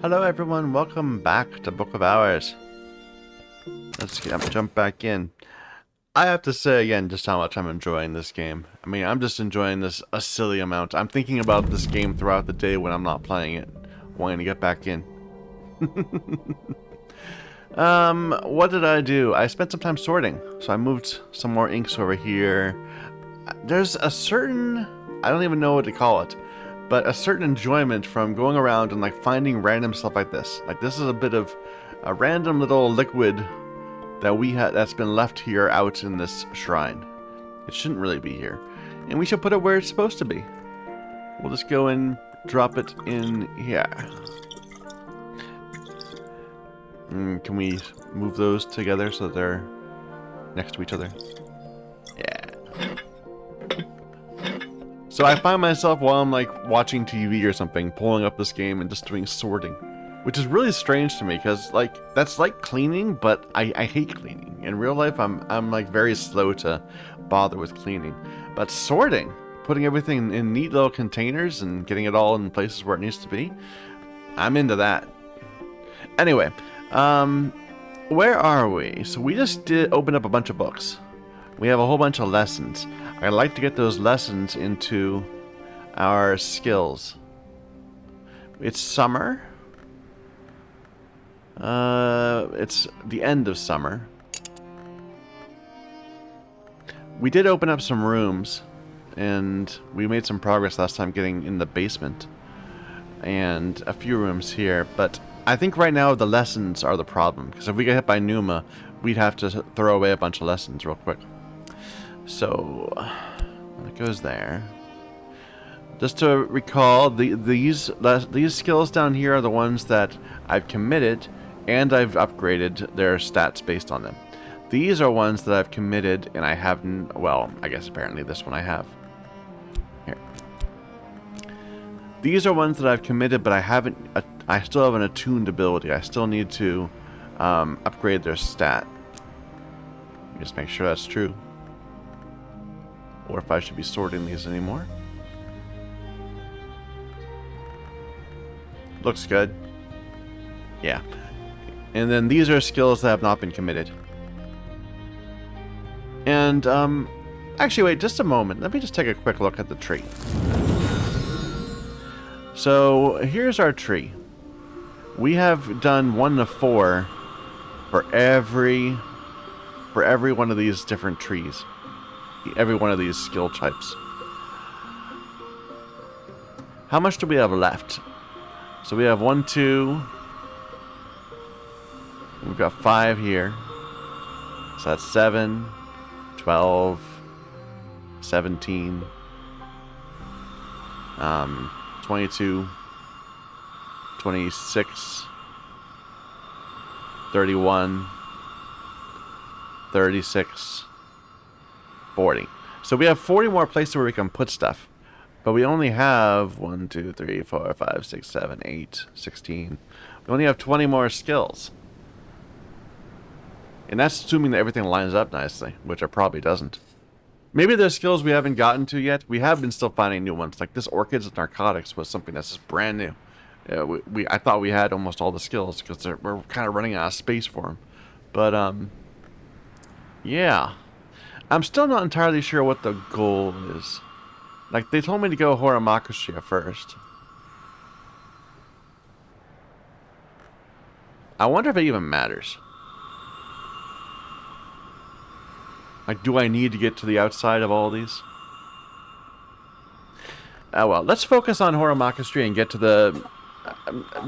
Hello everyone, welcome back to Book of Hours. Let's jump back in. I have to say again just how much I'm enjoying this game. I mean, I'm just enjoying this a silly amount. I'm thinking about this game throughout the day when I'm not playing it, wanting to get back in. What did I do? I spent some time sorting. So I moved some more inks over here. There's a certain, I don't even know what to call it, but a certain enjoyment from going around and like finding random stuff like this. Like this is a bit of a random little liquid that that's been left here out in this shrine. It shouldn't really be here, and we should put it where it's supposed to be. We'll just go and drop it in here. Can we move those together so they're next to each other? Yeah. So I find myself while I'm like watching TV or something, pulling up this game and just doing sorting, which is really strange to me because like that's like cleaning, but I hate cleaning. In real life, I'm like very slow to bother with cleaning, but sorting, putting everything in neat little containers and getting it all in places where it needs to be, I'm into that. Anyway, where are we? So we just did open up a bunch of books. We have a whole bunch of lessons. I'd like to get those lessons into our skills. It's summer. It's the end of summer. We did open up some rooms, and we made some progress last time getting in the basement. And a few rooms here, but I think right now the lessons are the problem. Because if we get hit by Numa, we'd have to throw away a bunch of lessons real quick. So, it goes there. Just to recall, these skills down here are the ones that I've committed, and I've upgraded their stats based on them. These are ones that I've committed, and I haven't, well, I guess apparently this one I have. Here. These are ones that I've committed, but I still have an attuned ability. I still need to upgrade their stat. Just make sure that's true. Or if I should be sorting these anymore. Looks good. Yeah. And then these are skills that have not been committed. And, actually wait, just a moment. Let me just take a quick look at the tree. So, here's our tree. We have done 1 to 4 for every one of these different trees. Every one of these skill types. How much do we have left? So we have 1, 2. We've got 5 here. So that's 7, 12, 17, 22, 26, 31, 36, 40. So we have 40 more places where we can put stuff. But we only have 1, 2, 3, 4, 5, 6, 7, 8, 16. We only have 20 more skills. And that's assuming that everything lines up nicely, which it probably doesn't. Maybe there's skills we haven't gotten to yet. We have been still finding new ones. Like this Orchids and Narcotics was something that's just brand new. I thought we had almost all the skills because we're kind of running out of space for them. But, yeah. I'm still not entirely sure what the goal is. Like, they told me to go Horamakashia first. I wonder if it even matters. Like, do I need to get to the outside of all these? Oh well, let's focus on Horamakashia and get to the...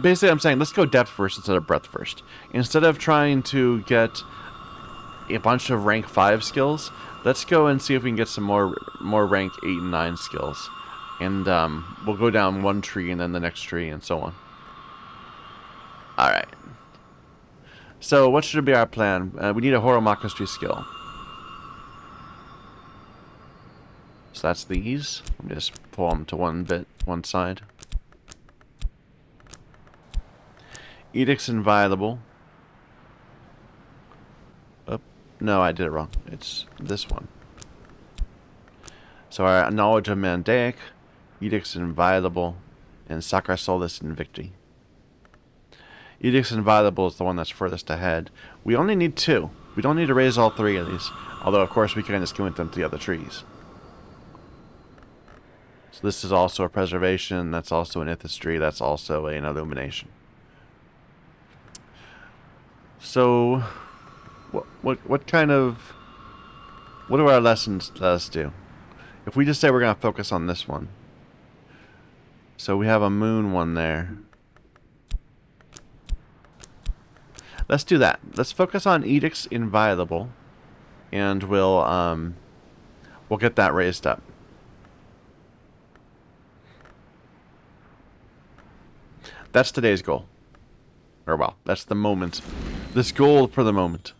basically, I'm saying let's go depth first instead of breadth first. Instead of trying to get a bunch of rank 5 skills, let's go and see if we can get some more rank 8 and 9 skills. And we'll go down one tree and then the next tree and so on. Alright. So what should be our plan? We need a Horamakashia skill. So that's these. Let me just pull them to one side. Edict's inviolable. Oh, no, I did it wrong. It's this one. So our knowledge of Mandaic, Edict's inviolable, and Sacra Solis Invicti. Edicts Inviolable is the one that's furthest ahead. We only need 2. We don't need to raise all 3 of these. Although, of course, we can just commit them to the other trees. So this is also a preservation. That's also an Ithistry. That's also an illumination. So, what kind of... What do our lessons let us do? If we just say we're going to focus on this one. So we have a moon one there. Let's do that. Let's focus on Edicts Inviolable. And we'll get that raised up. That's today's goal. Or, well, that's the moment. This goal for the moment.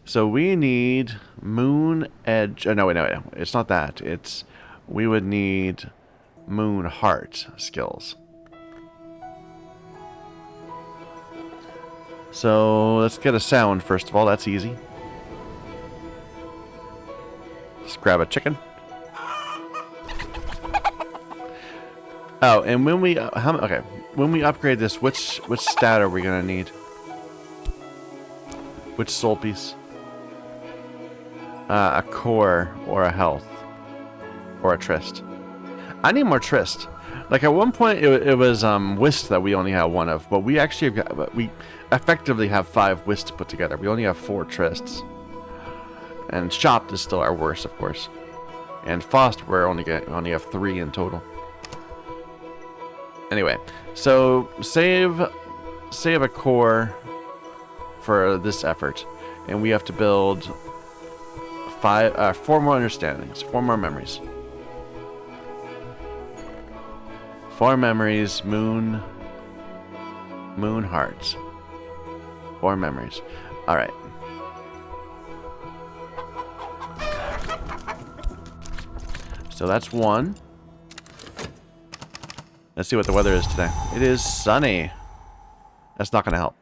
So we need Moon Edge. Oh, no, wait. It's not that. It's... We would need Moon Heart skills. So let's get a sound, first of all. That's easy. Just grab a chicken. Oh, and when we... when we upgrade this, which stat are we going to need? Which soul piece? A core or a health or a tryst. I need more tryst. Like at one point it was whist that we only had 1 of, but we actually we effectively have 5 whists put together. We only have 4 trysts. And shopped is still our worst, of course. And Faust we only have 3 in total. Anyway, so save a core for this effort, and we have to build 4 more understandings, 4 more memories. 4 memories, moon hearts. 4 memories. All right. So that's 1. Let's see what the weather is today. It is sunny. That's not going to help.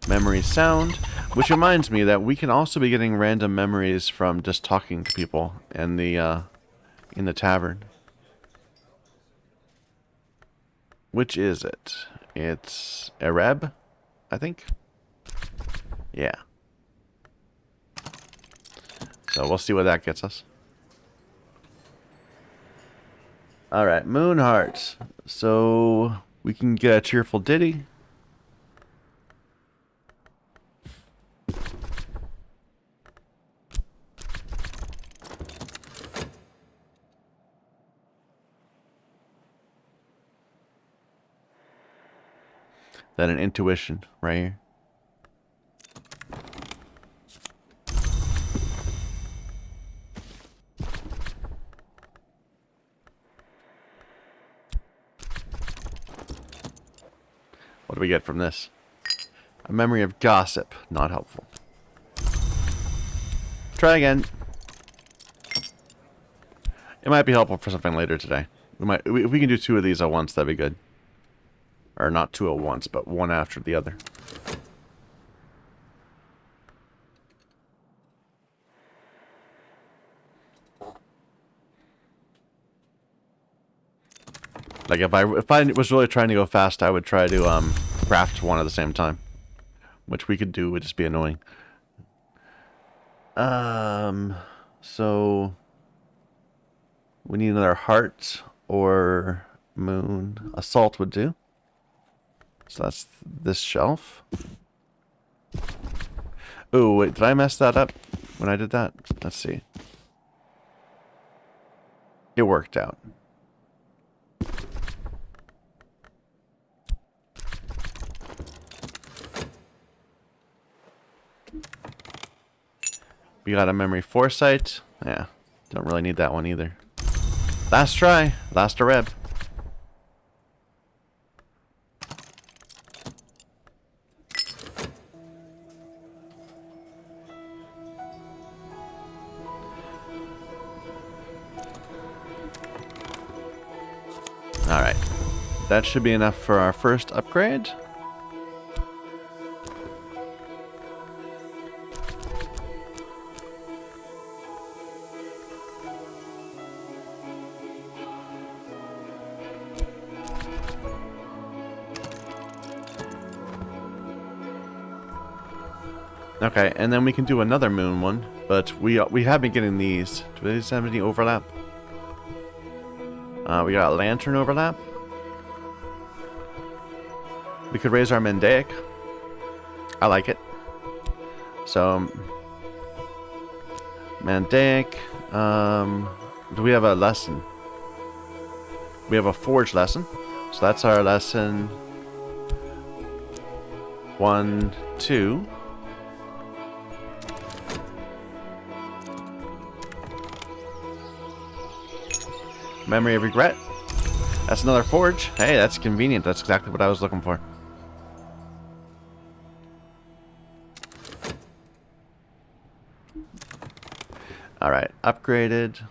Memory sound, which reminds me that we can also be getting random memories from just talking to people in the tavern. Which is it? It's Ereb, I think. Yeah. So we'll see what that gets us. Alright, Moon Heart. So we can get a cheerful ditty. Then an intuition right here. What do we get from this? A memory of gossip. Not helpful. Try again. It might be helpful for something later today. If we can do 2 of these at once, that'd be good. Or not 2 at once, but 1 after the other. Like if I was really trying to go fast, I would try to craft 1 at the same time, which we could do. Would just be annoying. So we need another heart or moon. Assault would do. So that's this shelf. Oh wait, did I mess that up when I did that? Let's see. It worked out. We got a memory foresight. Yeah, don't really need that one either. Last try. Last Ereb. Alright. That should be enough for our first upgrade. Okay, and then we can do another moon one, but we have been getting these. Do these have any overlap? We got a lantern overlap. We could raise our Mendaic. I like it. So, Mendaic. Do we have a lesson? We have a forge lesson. So that's our lesson 1, 2. Memory of regret. That's another forge. Hey, that's convenient. That's exactly what I was looking for. Alright, upgraded.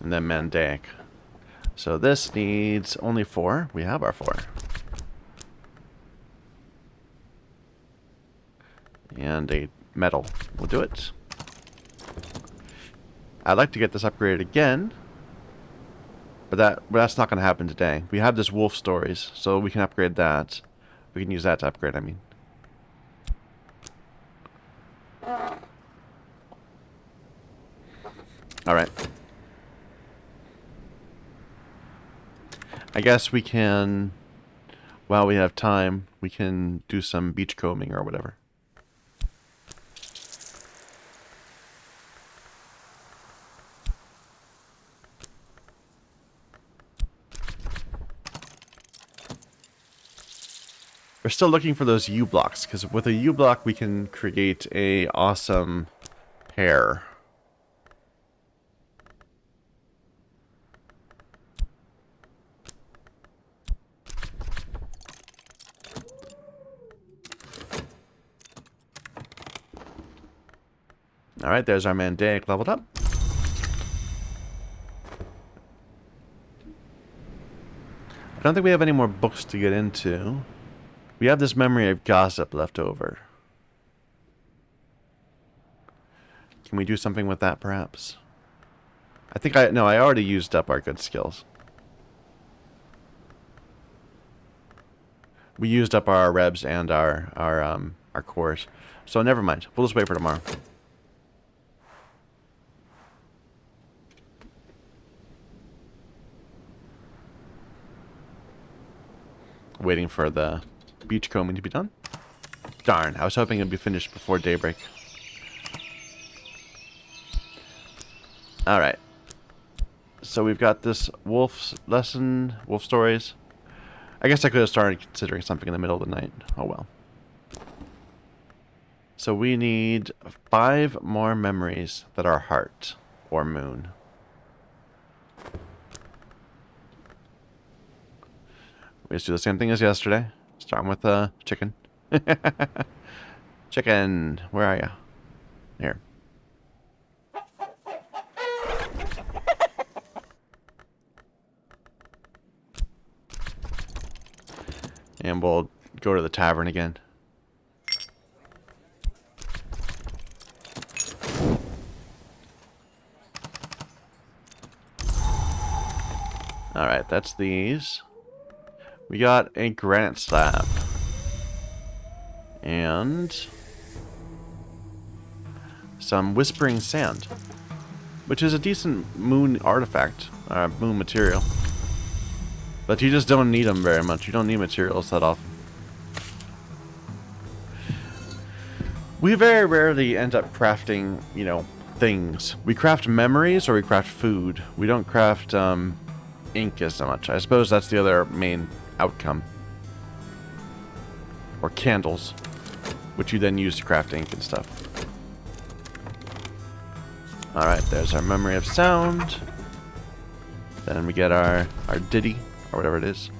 And then Mendaic. So this needs only 4. We have our 4. And a metal. We'll do it. I'd like to get this upgraded again. But that's not going to happen today. We have this wolf stories, so we can upgrade that. We can use that to upgrade, I mean. Alright. I guess we can, while we have time, we can do some beach combing or whatever. We're still looking for those U blocks, because with a U block we can create a awesome pair. Alright, there's our Mendaic leveled up. I don't think we have any more books to get into. We have this memory of gossip left over. Can we do something with that, perhaps? I think I already used up our good skills. We used up our rebs and our cores. So never mind. We'll just wait for tomorrow. Waiting for the beach combing to be done. Darn, I was hoping it'd be finished before daybreak. Alright. So we've got this wolf lesson, wolf stories. I guess I could have started considering something in the middle of the night. Oh well. So we need 5 more memories that are heart or moon. We just do the same thing as yesterday. Starting with chicken. Chicken, where are you? Here. And we'll go to the tavern again. Alright, that's these. We got a granite slab. And some whispering sand. Which is a decent moon artifact. Moon material. But you just don't need them very much. You don't need materials that often. We very rarely end up crafting, you know, things. We craft memories or we craft food. We don't craft ink as much. I suppose that's the other main outcome. Or candles, which you then use to craft ink and stuff. Alright, there's our memory of sound. Then we get our ditty, or whatever it is.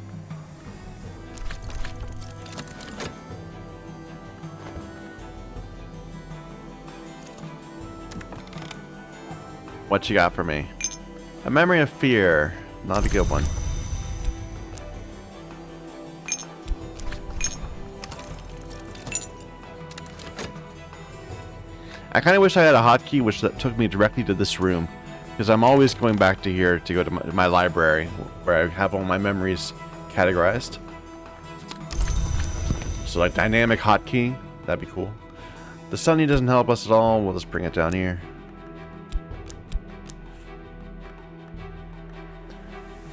What you got for me? A memory of fear. Not a good one. I kind of wish I had a hotkey which that took me directly to this room, because I'm always going back to here to go to my library where I have all my memories categorized. So like dynamic hotkey, that'd be cool. The Sunny doesn't help us at all. We'll just bring it down here.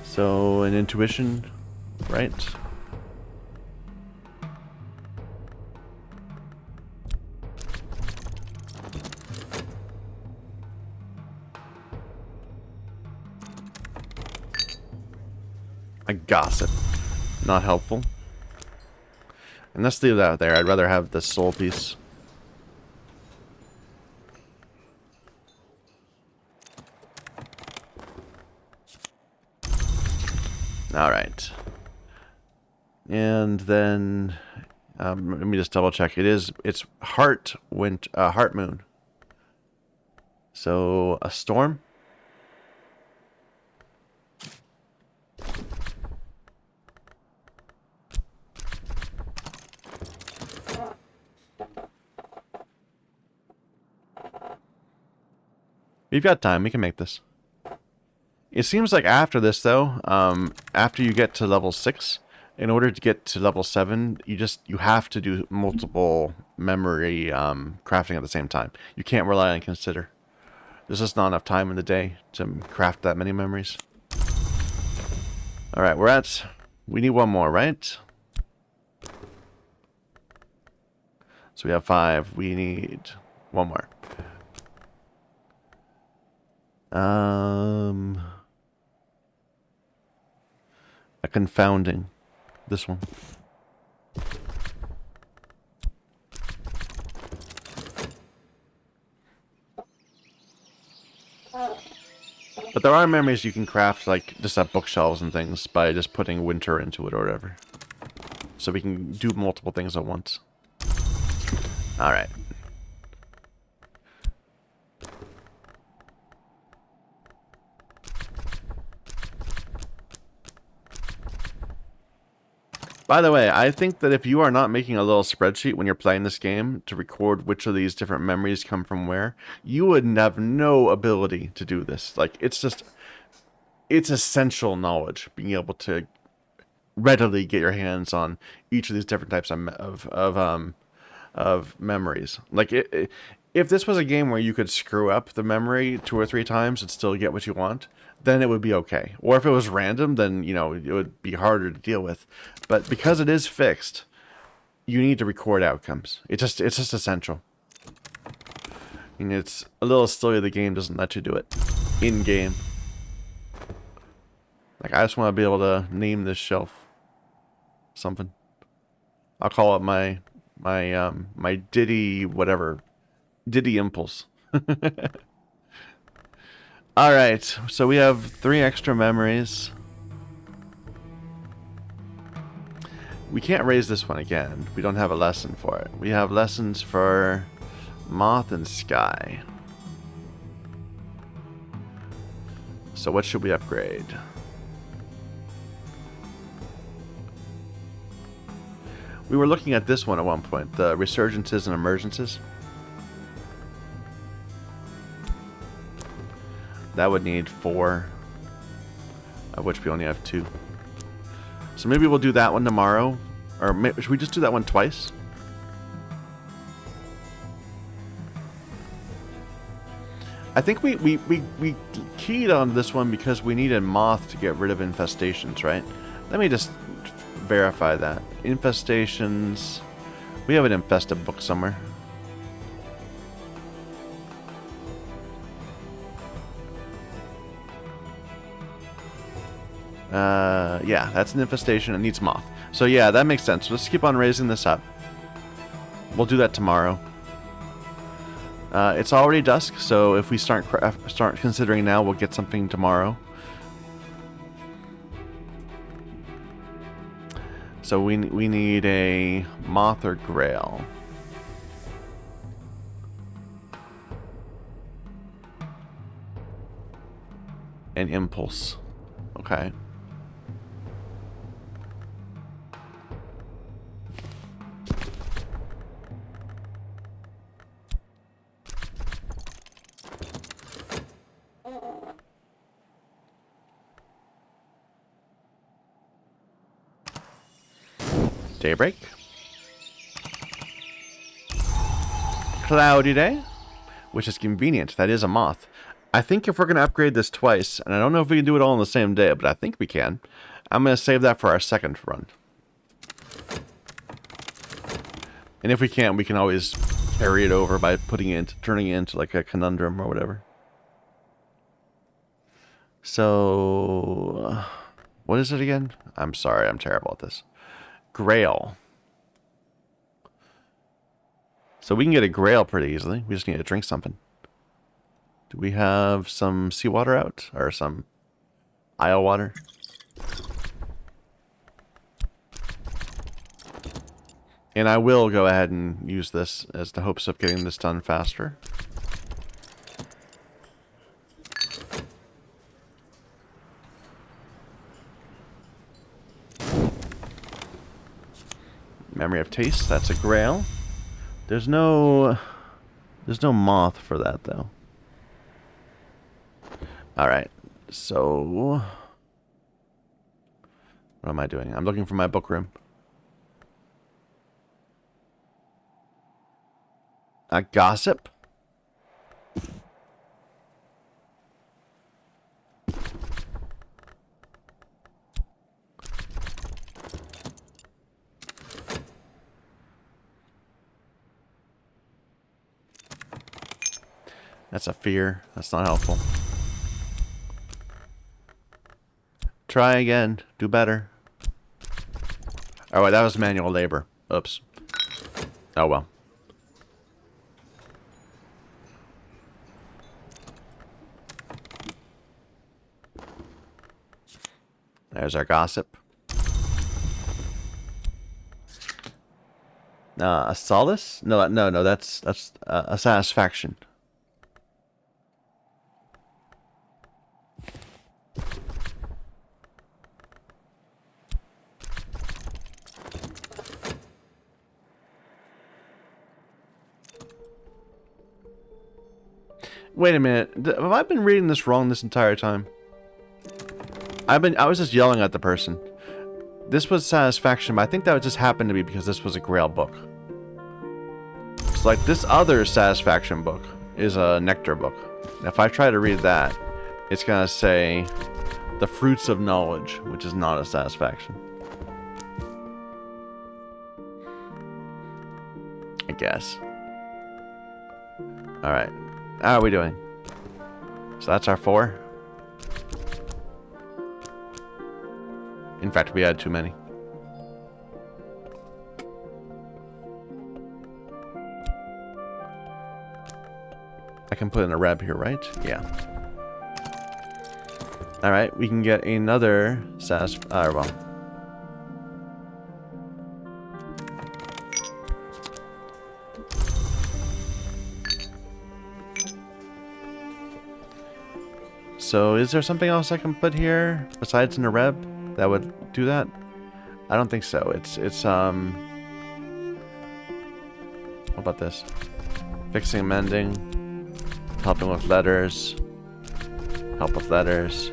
So an intuition, right? A gossip, not helpful. And let's leave that there. I'd rather have the soul piece. All right. And then let me just double check. It's heart moon. So a storm. We've got time. We can make this. It seems like after this, though, after you get to level 6, in order to get to level 7, you have to do multiple memory crafting at the same time. You can't rely on consider. There's just not enough time in the day to craft that many memories. All right, we need one more, right? So we have 5. We need one more. A confounding. This one. But there are memories you can craft, like just at bookshelves and things, by just putting winter into it or whatever. So we can do multiple things at once. Alright. By the way, I think that if you are not making a little spreadsheet when you're playing this game to record which of these different memories come from where, you would have no ability to do this. Like, it's essential knowledge, being able to readily get your hands on each of these different types of memories. Like, if this was a game where you could screw up the memory 2 or 3 times and still get what you want, then it would be okay. Or if it was random, then, you know, it would be harder to deal with. But because it is fixed, you need to record outcomes. It's just essential. I mean, it's a little silly the game doesn't let you do it in-game. Like, I just want to be able to name this shelf something. I'll call it my Diddy whatever. Diddy Impulse. Alright, so we have 3 extra memories. We can't raise this one again. We don't have a lesson for it. We have lessons for Moth and Sky. So what should we upgrade? We were looking at this one at one point, the Resurgences and Emergences. That would need 4, of which we only have 2. So maybe we'll do that one tomorrow. Or should we just do that one twice? I think we keyed on this one because we needed Moth to get rid of infestations, right? Let me just verify that. Infestations. We have an infested book somewhere. Yeah, that's an infestation. It needs Moth. So yeah, that makes sense. Let's keep on raising this up. We'll do that tomorrow. It's already dusk, so if we start considering now, we'll get something tomorrow. So we need a Moth or Grail. An Impulse. Okay. Daybreak. cloudy day, which is convenient. That is a moth. I think if we're going to upgrade this twice, and I don't know if we can do it all on the same day, but I think we can, I'm going to save that for our second run. And if we can't, we can always carry it over by turning it into like a conundrum or whatever. So, what is it again? I'm sorry, I'm terrible at this. Grail. So we can get a grail pretty easily. We just need to drink something. Do we have some seawater out? Or some isle water? And I will go ahead and use this as the hopes of getting this done faster. Memory of taste, that's a grail. There's no moth for that though. Alright, so what am I doing? I'm looking for my book room. A gossip? That's a fear. That's not helpful. Try again. Do better. Oh, wait, that was manual labor. Oops. Oh, well. There's our gossip. A solace? No, that's a satisfaction. Wait a minute. Have I been reading this wrong this entire time? I was just yelling at the person. This was satisfaction, but I think that just happened to be because this was a Grail book. It's like this other satisfaction book is a nectar book. If I try to read that, it's gonna say the fruits of knowledge, which is not a satisfaction. I guess. Alright. How are we doing? So that's our 4. In fact, we had too many. I can put in a reb here, right? Yeah. Alright, we can get another well. So, is there something else I can put here besides in a reb that would do that? I don't think so. It's what about this? Fixing, mending, helping with letters, help with letters,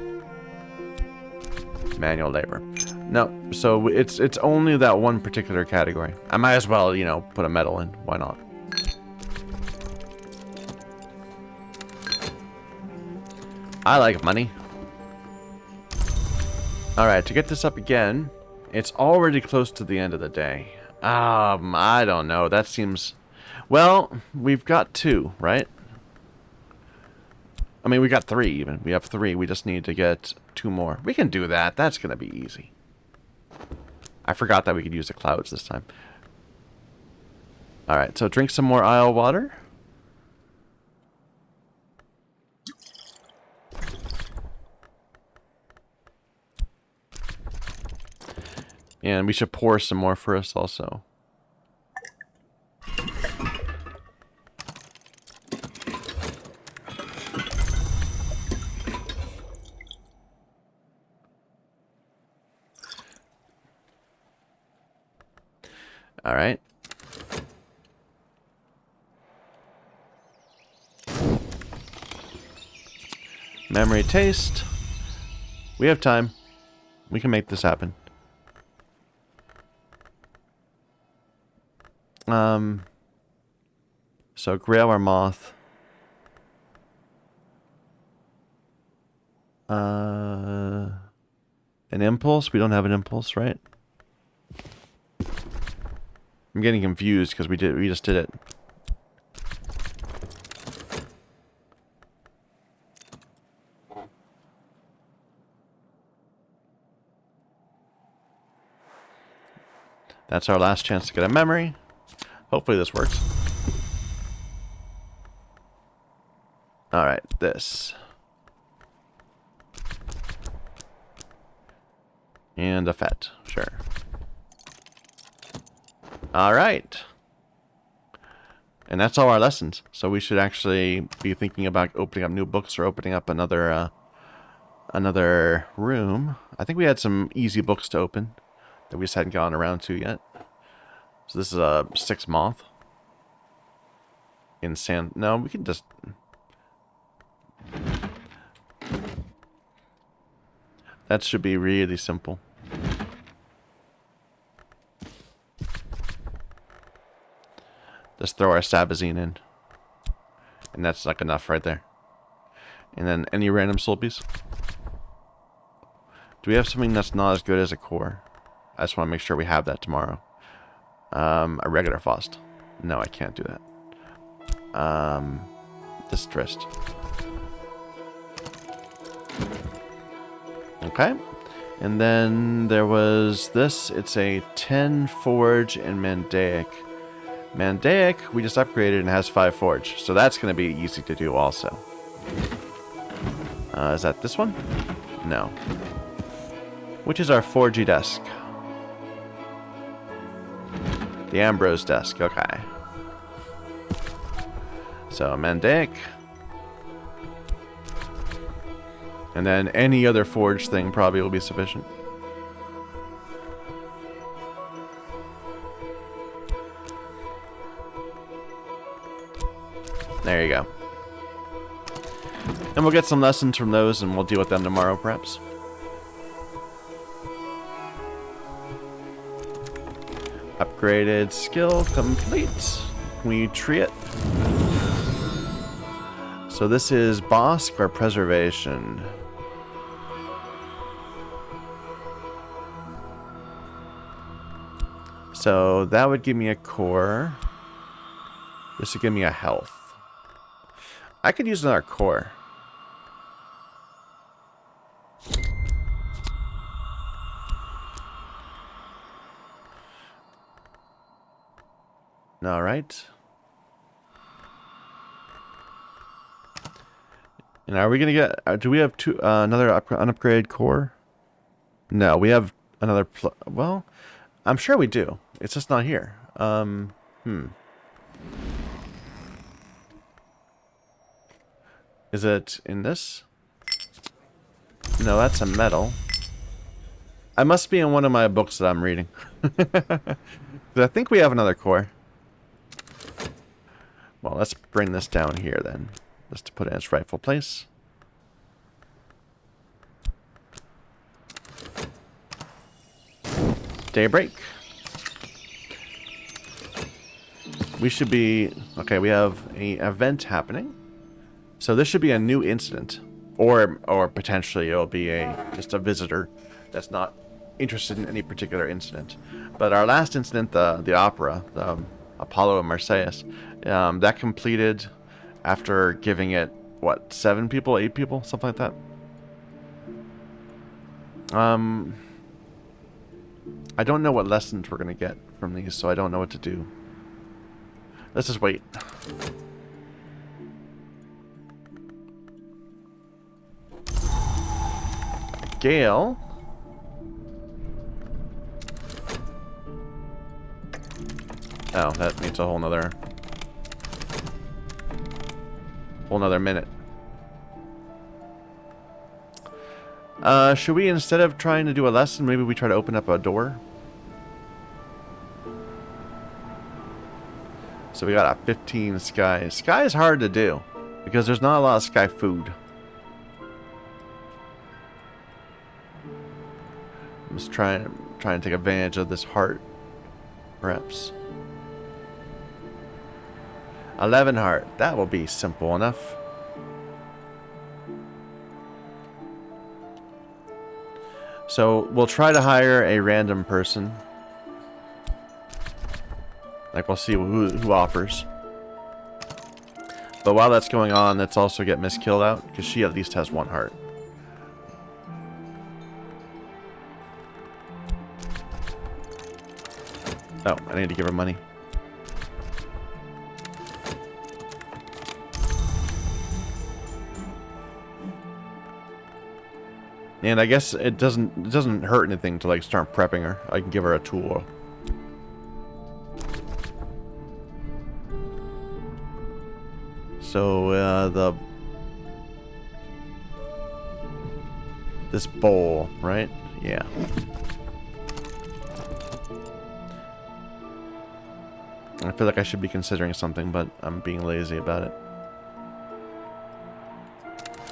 manual labor. No, so it's only that one particular category. I might as well, put a medal in. Why not? I like money. Alright, to get this up again, it's already close to the end of the day. I don't know. That seems... Well, we've got 2, right? I mean, we got 3 even. We have 3. We just need to get 2 more. We can do that. That's going to be easy. I forgot that we could use the clouds this time. Alright, so drink some more isle water. And we should pour some more for us also. All right. Memory taste. We have time. We can make this happen. So Grail Moth. An impulse? We don't have an impulse, right? I'm getting confused because we just did it. That's our last chance to get a memory. Hopefully this works. Alright, this. And a fet, sure. Alright. And that's all our lessons. So we should actually be thinking about opening up new books or opening up another room. I think we had some easy books to open that we just hadn't gotten around to yet. So this is a 6 moth. In sand. No, we can just... That should be really simple. Just throw our Sabazine in. And that's like enough right there. And then any random soul piece. Do we have something that's not as good as a core? I just want to make sure we have that tomorrow. A regular Faust. No, I can't do that. Distressed. Okay. And then there was this. It's a 10 Forge and Mandaic. Mandaic, we just upgraded and has 5 Forge. So that's going to be easy to do also. Is that this one? No. Which is our Forgy desk? The Ambrose desk, okay. So, Mandaic. And then any other Forge thing probably will be sufficient. There you go. And we'll get some lessons from those and we'll deal with them tomorrow, perhaps. Upgraded skill complete. We tree it. So this is Bossk or Preservation. So that would give me a core. This would give me a health. I could use another core. All right. And are we gonna get? Do we have another unupgraded core? No, we have another. Well, I'm sure we do. It's just not here. Is it in this? No, that's a metal. I must be in one of my books that I'm reading. I think we have another core. Well, let's bring this down here then. Just to put it in its rightful place. Daybreak. We should be... Okay, we have an event happening. So this should be a new incident. Or potentially it'll be just a visitor that's not interested in any particular incident. But our last incident, the opera, the Apollo and Marseilles, that completed after giving it, what, 7 people, 8 people? Something like that. I don't know what lessons we're going to get from these, so I don't know what to do. Let's just wait. Gale. Oh, that needs a whole nother minute. Should we, instead of trying to do a lesson, maybe we try to open up a door? So we got a 15 sky. Sky is hard to do because there's not a lot of sky food. I'm just trying to take advantage of this heart, perhaps. 11 heart. That will be simple enough. So we'll try to hire a random person. Like, we'll see who offers. But while that's going on, let's also get Miss Killed out, because she at least has 1 heart. Oh, I need to give her money. And I guess it doesn't hurt anything to like start prepping her. I can give her a tool. So this bowl, right? Yeah. I feel like I should be considering something, but I'm being lazy about it.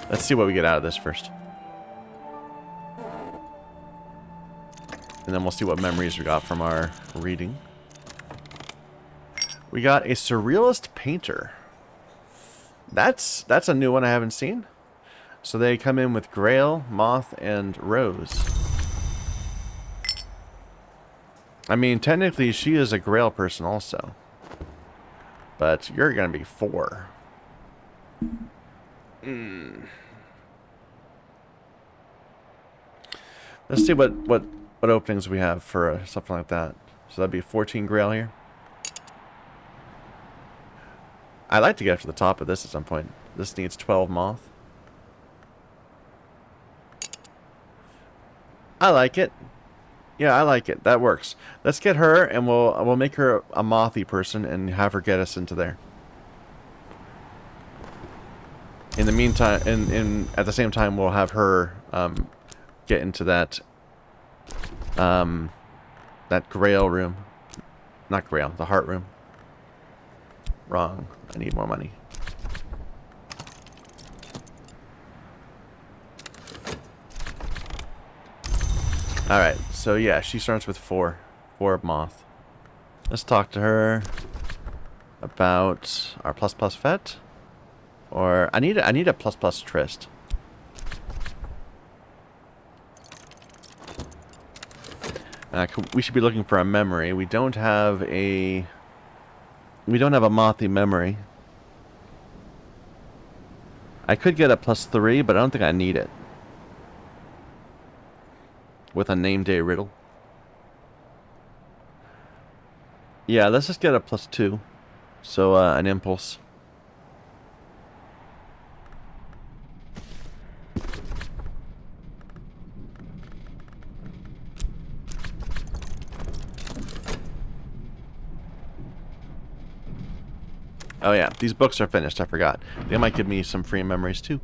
Let's see what we get out of this first. And then we'll see what memories we got from our reading. We got a surrealist painter. That's a new one I haven't seen. So they come in with Grail, Moth, and Rose. I mean, technically she is a Grail person also. But you're going to be 4. Let's see what openings we have for something like that. So that'd be 14 Grail here. I'd like to get to the top of this at some point. This needs 12 Moth. I like it. Yeah, I like it. That works. Let's get her, and we'll make her a Mothy person and have her get us into there. In the meantime, at the same time, we'll have her get into that that Grail room. Not Grail, the Heart room. Wrong. I need more money. Alright, so yeah, she starts with 4. 4 Moth. Let's talk to her about our plus Fet. Or I need a plus Trist. We should be looking for a memory. We don't have a Mothy memory. I could get a +3, but I don't think I need it. With a name day riddle. Yeah, let's just get a +2. So an impulse. Oh yeah, these books are finished, I forgot. They might give me some free memories too.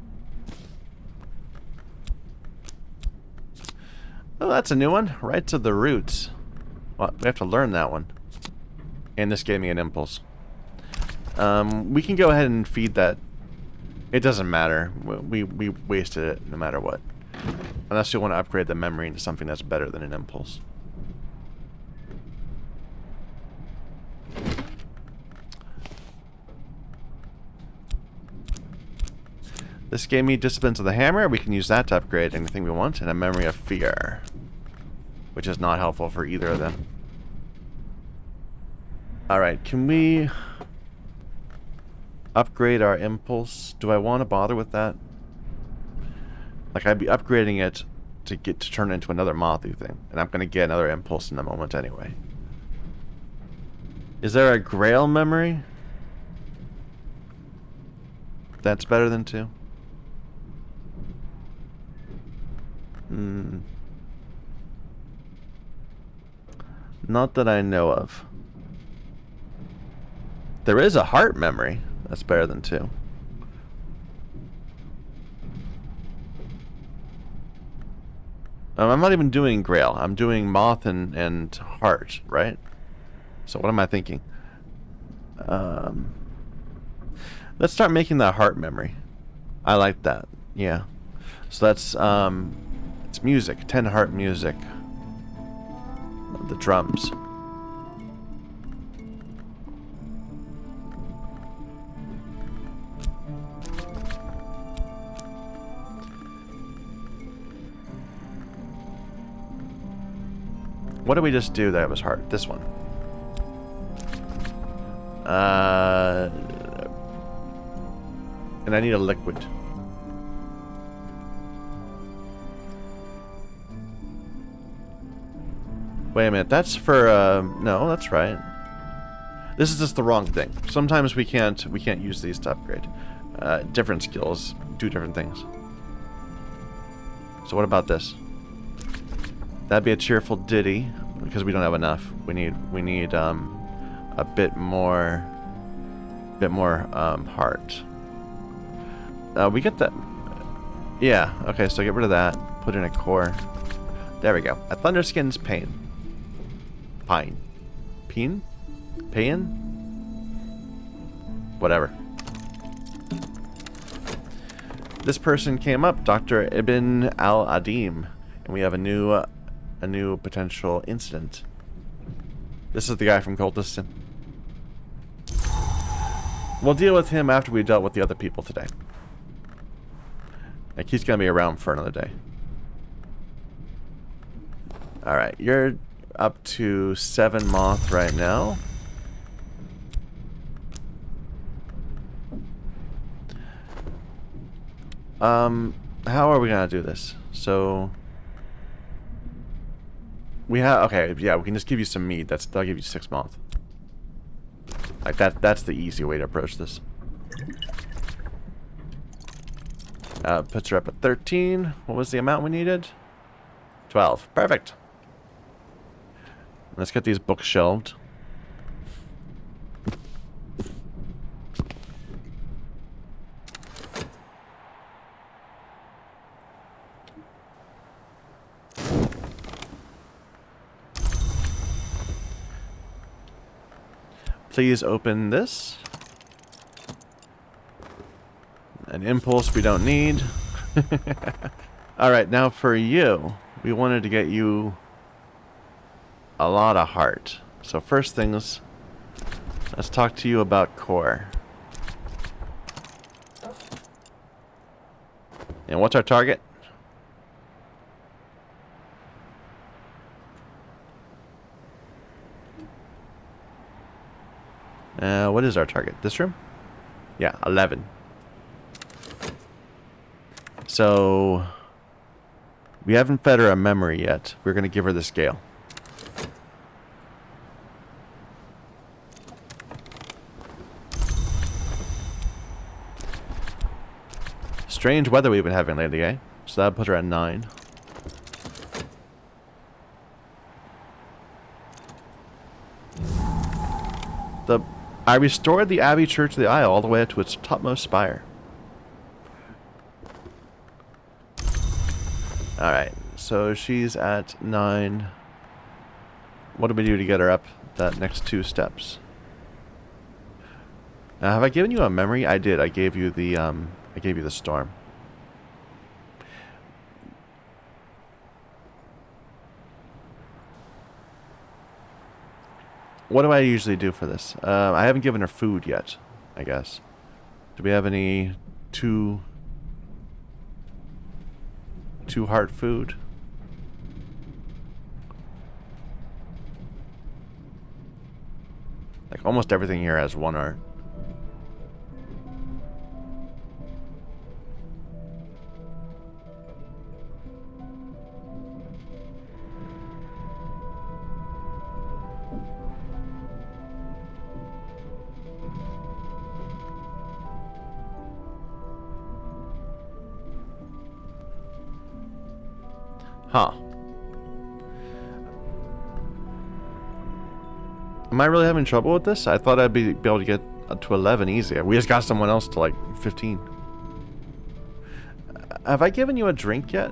Oh, that's a new one. Rites of the Roots. Well, we have to learn that one. And this gave me an impulse. We can go ahead and feed that. It doesn't matter. We wasted it no matter what. Unless you want to upgrade the memory into something that's better than an impulse. This gave me Disciplines of the Hammer. We can use that to upgrade anything we want. And a Memory of Fear. Which is not helpful for either of them. Alright, can we upgrade our impulse? Do I want to bother with that? Like, I'd be upgrading it to turn into another Mothy thing. And I'm going to get another impulse in a moment anyway. Is there a Grail memory? That's better than 2? Not that I know of. There is a heart memory. That's better than 2. I'm not even doing Grail. I'm doing Moth and Heart, right? So what am I thinking? Let's start making that heart memory. I like that. Yeah. So that's it's music. 10 heart music. The drums. What did we just do that was hard? This one. And I need a liquid. Wait a minute, that's for, no, that's right. This is just the wrong thing. Sometimes we can't use these to upgrade. Different skills do different things. So what about this? That'd be a cheerful ditty, because we don't have enough. We need a bit more heart. We get that. Yeah, okay, so get rid of that. Put in a core. There we go. A Thunderskin's Pain. Pine. Peen? Payan? Whatever. This person came up, Dr. Ibn al-Adim, and we have a new potential incident. This is the guy from Cultistan. We'll deal with him after we dealt with the other people today. Like, he's gonna be around for another day. Alright, you're up to 7 moth right now. How are we gonna do this? So we have, okay, yeah, we can just give you some meat. That'll give you 6 moth. Like that's the easy way to approach this. Puts her up at 13. What was the amount we needed? 12. Perfect. Let's get these books shelved. Please open this. An impulse we don't need. Alright, now for you. We wanted to get you a lot of heart. So first things, let's talk to you about core. And what's our target? What is our target? This room? Yeah, 11. So we haven't fed her a memory yet. We're going to give her the scale. Strange weather we've been having lately, eh? So that'll put her at 9. I restored the Abbey Church of the Isle all the way up to its topmost spire. Alright, so she's at 9. What do we do to get her up that next 2 steps? Now, have I given you a memory? I did. I gave you the storm. What do I usually do for this? I haven't given her food yet, I guess. Do we have any 2 heart food? Like, almost everything here has 1 heart. Huh. Am I really having trouble with this? I thought I'd be able to get up to 11 easy. We just got someone else to like 15. Have I given you a drink yet?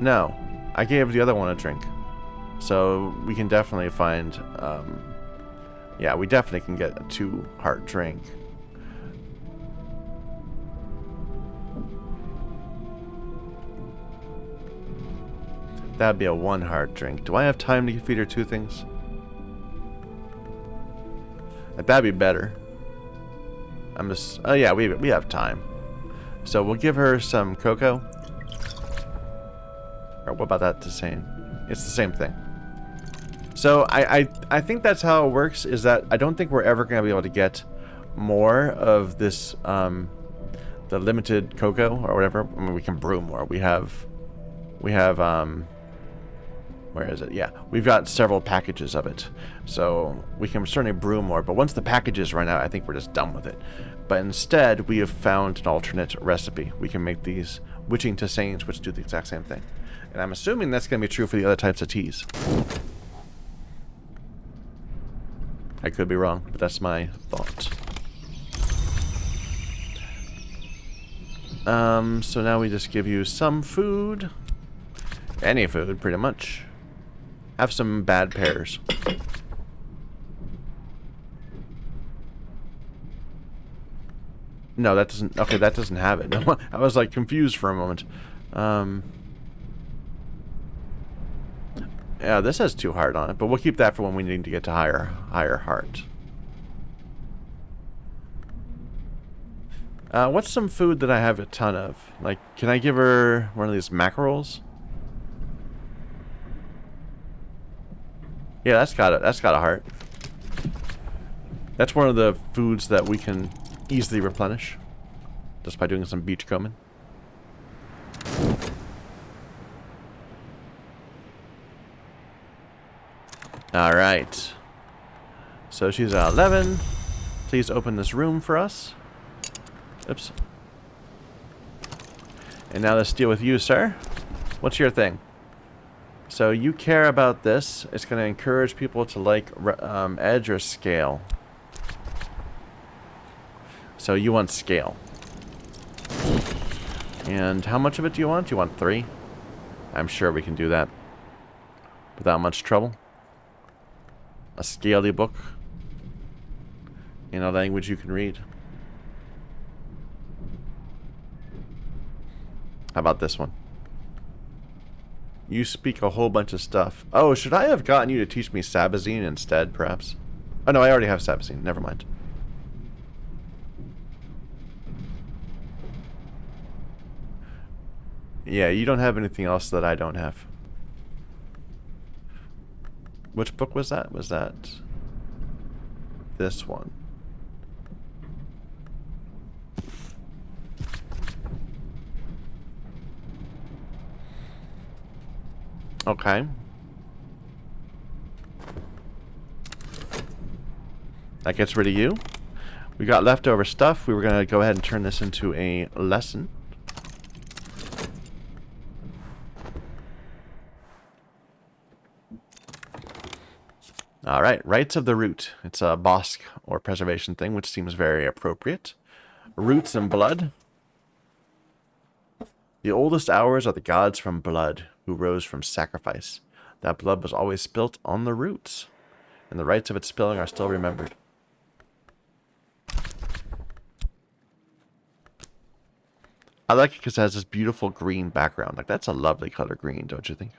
No. I gave the other one a drink. So we can definitely find... yeah, we definitely can get a 2 heart drink. That'd be a 1 heart drink. Do I have time to feed her 2 things? That'd be better. I'm just... Oh yeah, we have time. So we'll give her some cocoa. Or what about that to saying? It's the same thing. So I think that's how it works, is that I don't think we're ever going to be able to get more of this, the limited cocoa or whatever. I mean, we can brew more. We have, where is it? Yeah, we've got several packages of it. So we can certainly brew more, but once the packages run out, I think we're just done with it. But instead, we have found an alternate recipe. We can make these witching tisanes, which do the exact same thing. And I'm assuming that's going to be true for the other types of teas. I could be wrong, but that's my thought. So now we just give you some food. Any food, pretty much. Have some bad pears. No, that doesn't... Okay, that doesn't have it. I was, like, confused for a moment. Yeah, this has 2 heart on it, but we'll keep that for when we need to get to higher heart. What's some food that I have a ton of? Like, can I give her one of these mackerels? Yeah, that's got a heart. That's one of the foods that we can easily replenish just by doing some beachcombing. Alright. So she's at 11. Please open this room for us. Oops. And now let's deal with you, sir. What's your thing? So you care about this. It's going to encourage people to like edge or scale. So you want scale. And how much of it do you want? You want 3? I'm sure we can do that without much trouble. A scaly book in a language you can read. How about this one? You speak a whole bunch of stuff. Oh, should I have gotten you to teach me Sabazine instead, perhaps? Oh, no, I already have Sabazine. Never mind. Yeah, you don't have anything else that I don't have. Which book was that? Was that this one? Okay. That gets rid of you. We got leftover stuff. We were going to go ahead and turn this into a lesson. Alright, Rites of the Root. It's a Bossk or preservation thing, which seems very appropriate. Roots and blood. The oldest hours are the gods from blood, who rose from sacrifice. That blood was always spilt on the roots, and the rites of its spilling are still remembered. I like it because it has this beautiful green background. Like, that's a lovely color green, don't you think?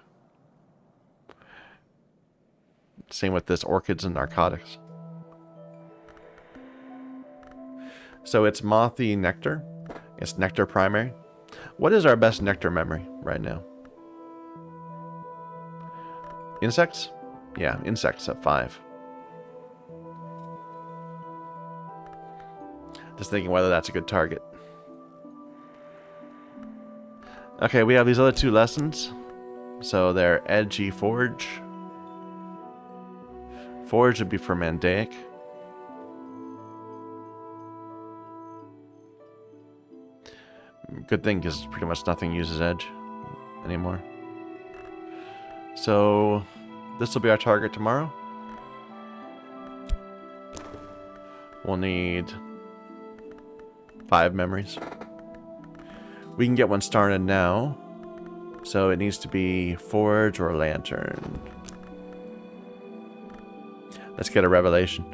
Same with this orchids and narcotics. So it's mothy nectar. It's nectar primary. What is our best nectar memory right now? Insects? Yeah, insects at 5. Just thinking whether that's a good target. Okay, we have these other 2 lessons. So they're Edgy Forge. Forge would be for Mandaic. Good thing, because pretty much nothing uses edge anymore. So this will be our target tomorrow. We'll need 5 memories. We can get one started now. So it needs to be Forge or Lantern. Let's get a revelation.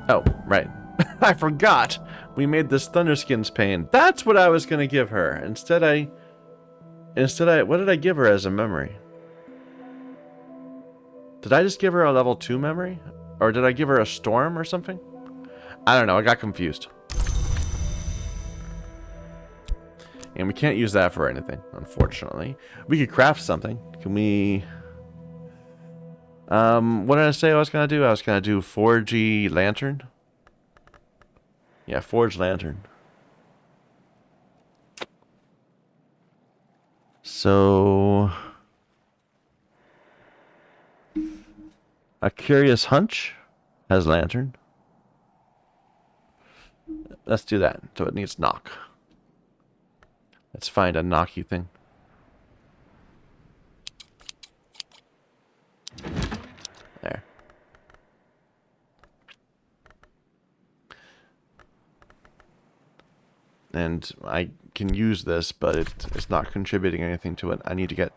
Oh, right. I forgot. We made this Thunderskins pain. That's what I was going to give her. Instead I... What did I give her as a memory? Did I just give her a level 2 memory? Or did I give her a storm or something? I don't know, I got confused. And we can't use that for anything, unfortunately. We could craft something. Can we... what did I say I was gonna do? I was gonna do forgy lantern. Yeah, forge lantern. So... A curious hunch has lantern. Let's do that. So it needs knock. Let's find a knocky thing. There. And I can use this, but it's not contributing anything to it. I need to get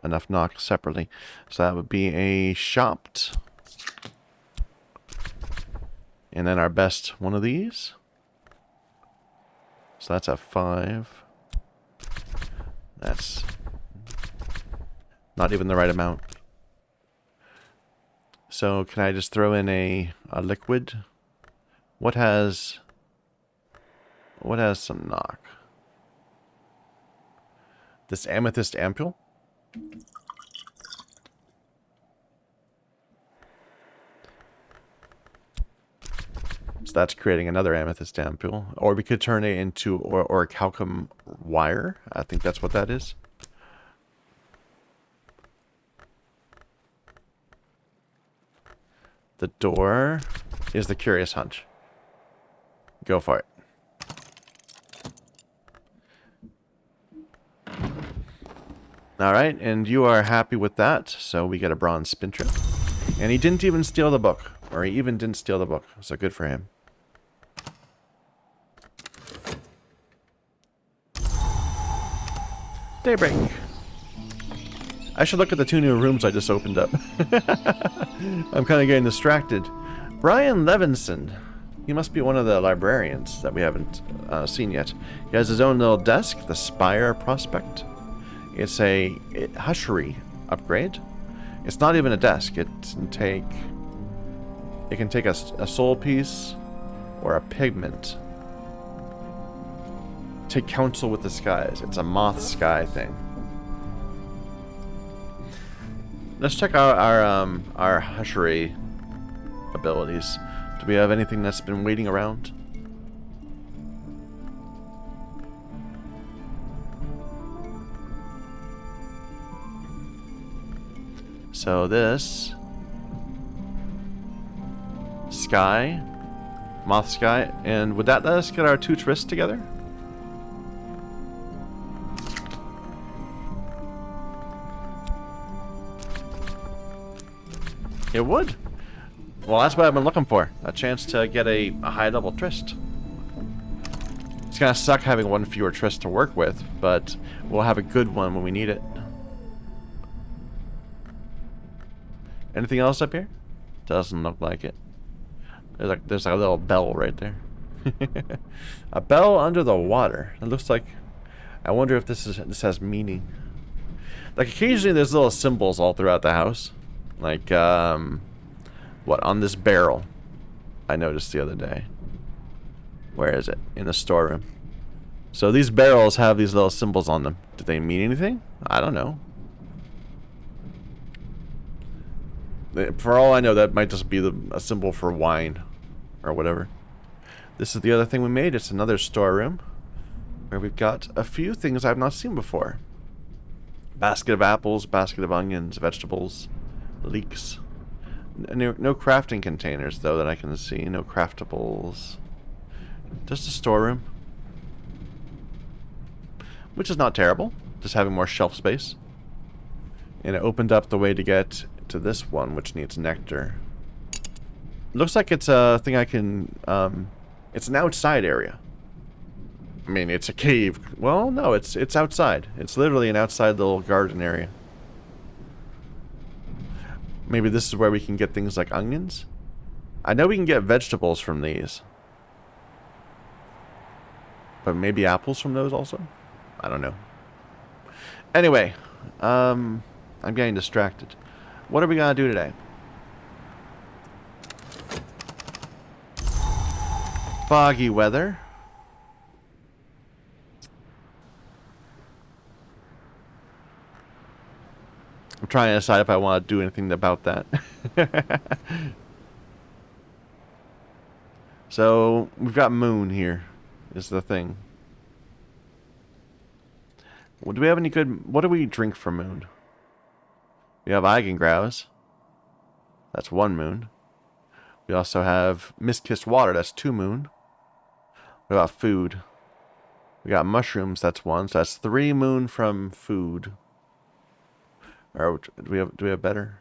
enough knock separately. So that would be a shopped. And then our best one of these. So that's a 5. That's not even the right amount. So can I just throw in a liquid? What has some knock? This amethyst ampule? So that's creating another amethyst ampule. Or we could turn it into orichalcum wire. I think that's what that is. The door is the curious hunch. Go for it. Alright, and you are happy with that, so we get a bronze spin trip. And he didn't even steal the book. Or he even didn't steal the book, so good for him. Daybreak. I should look at the 2 new rooms I just opened up. I'm kind of getting distracted. Brian Levinson. He must be one of the librarians that we haven't seen yet. He has his own little desk, the Spire Prospect. It's a hushery upgrade. It's not even a desk. It can take a soul piece or a pigment. Take counsel with the skies. It's a moth sky thing. Let's check out our hushery abilities. Do we have anything that's been waiting around? So this sky, moth sky, and would that let us get our 2 trysts together? It would. Well, that's what I've been looking for. A chance to get a high-level tryst. It's gonna suck having 1 fewer tryst to work with, but we'll have a good one when we need it. Anything else up here? Doesn't look like it. There's like a little bell right there. A bell under the water. It looks like... I wonder if this has meaning. Like, occasionally there's little symbols all throughout the house. Like, what, on this barrel I noticed the other day. Where is it? In the storeroom. So these barrels have these little symbols on them. Do they mean anything? I don't know. For all I know, that might just be a symbol for wine or whatever. This is the other thing we made. It's another storeroom where we've got a few things I've not seen before. Basket of apples, basket of onions, vegetables, leeks. No crafting containers, though, that I can see. No craftables. Just a storeroom. Which is not terrible. Just having more shelf space. And it opened up the way to get to this one, which needs nectar. Looks like it's a thing I can... it's an outside area. I mean, it's a cave. Well, no, it's outside. It's literally an outside little garden area. Maybe this is where we can get things like onions? I know we can get vegetables from these. But maybe apples from those also? I don't know. Anyway, I'm getting distracted. What are we gonna do today? foggy weather. I'm trying to decide if I want to do anything about that. So, we've got moon here, is the thing. Well, do we have any good... What do we drink for moon? We have Eigengraus. That's 1 moon. We also have Mist-Kissed Water. That's 2 moon. What about food? We got mushrooms. That's 1. So that's 3 moon from food. Or do we have better?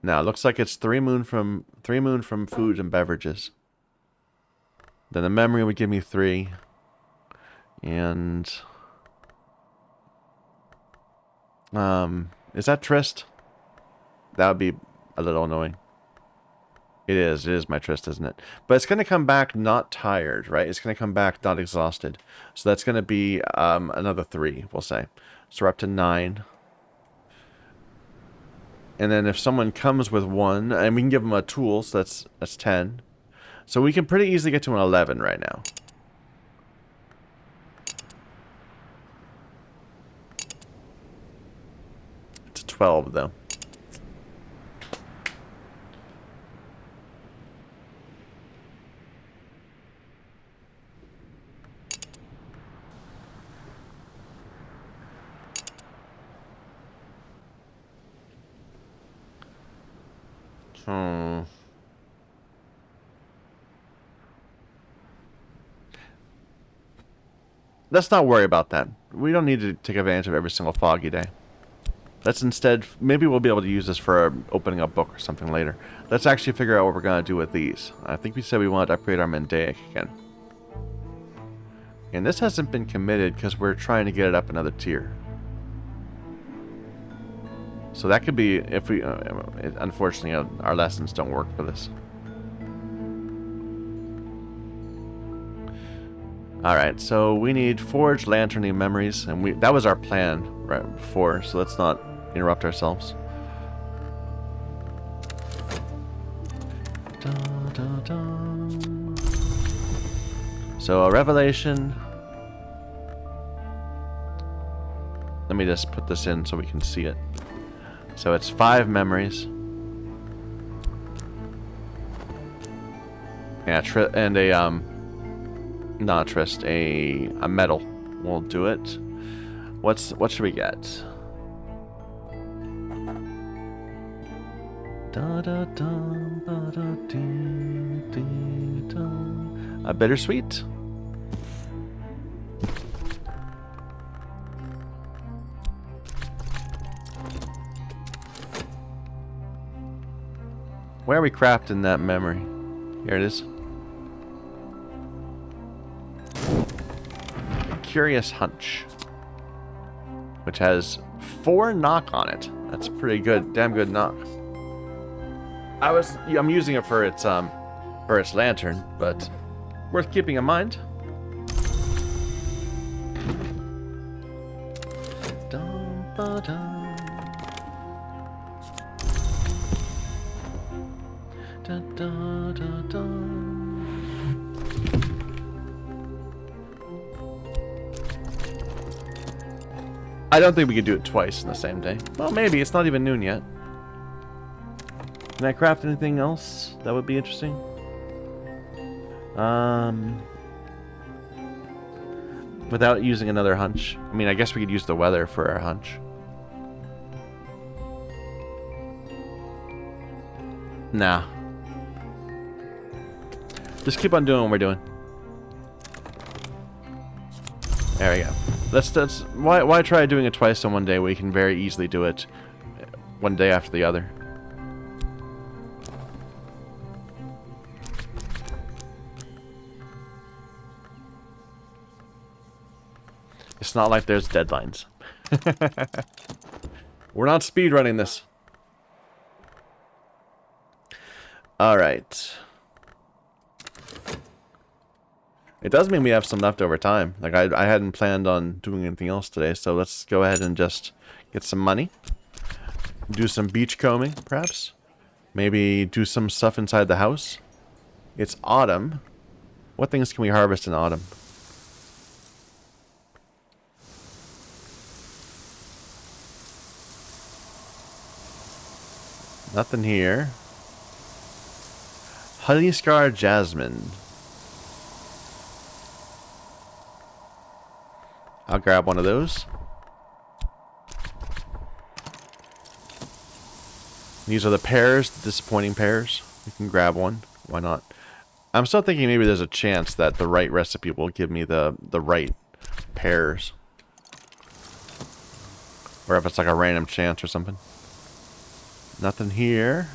No, it looks like it's 3 moon from food and beverages. Then the memory would give me 3. And is that Trist? That would be a little annoying. It is my Trist, isn't it? But it's going to come back not tired, right? It's going to come back not exhausted. So that's going to be another 3, we'll say. So we're up to 9. And then if someone comes with 1, and we can give them a tool, so that's 10. So we can pretty easily get to an 11 right now. It's a 12, though. Let's not worry about that. We don't need to take advantage of every single foggy day. Let's instead... Maybe we'll be able to use this for opening a book or something later. Let's actually figure out what we're going to do with these. I think we said we wanted to upgrade our Mendaic again. And this hasn't been committed because we're trying to get it up another tier. So that could be if we... unfortunately, our lessons don't work for this. Alright, so we need forged lanterny memories, and that was our plan right before, so let's not interrupt ourselves. So a revelation. Let me just put this in so we can see it. So it's 5 memories. Yeah, and a not a Trist, a medal. We'll do it. What should we get? A bittersweet. Where are we crafting that memory? Here it is. Curious Hunch, which has 4 knock on it. That's pretty good, damn good knock. I'm using it for its lantern, but worth keeping in mind. I don't think we could do it twice in the same day. Well, maybe. It's not even noon yet. Can I craft anything else that would be interesting? Without using another hunch. I mean, I guess we could use the weather for our hunch. Nah. Just keep on doing what we're doing. There we go. That's why try doing it twice in one day when you can very easily do it one day after the other. It's not like there's deadlines. We're not speedrunning this. Alright. It does mean we have some leftover time. Like, I hadn't planned on doing anything else today, so let's go ahead and just get some money. Do some beach combing, perhaps. Maybe do some stuff inside the house. It's autumn. What things can we harvest in autumn? Nothing here. Honey Scar Jasmine. I'll grab one of those. These are the pears, the disappointing pears. We can grab one. Why not? I'm still thinking maybe there's a chance that the right recipe will give me the right pears. Or if it's like a random chance or something. Nothing here.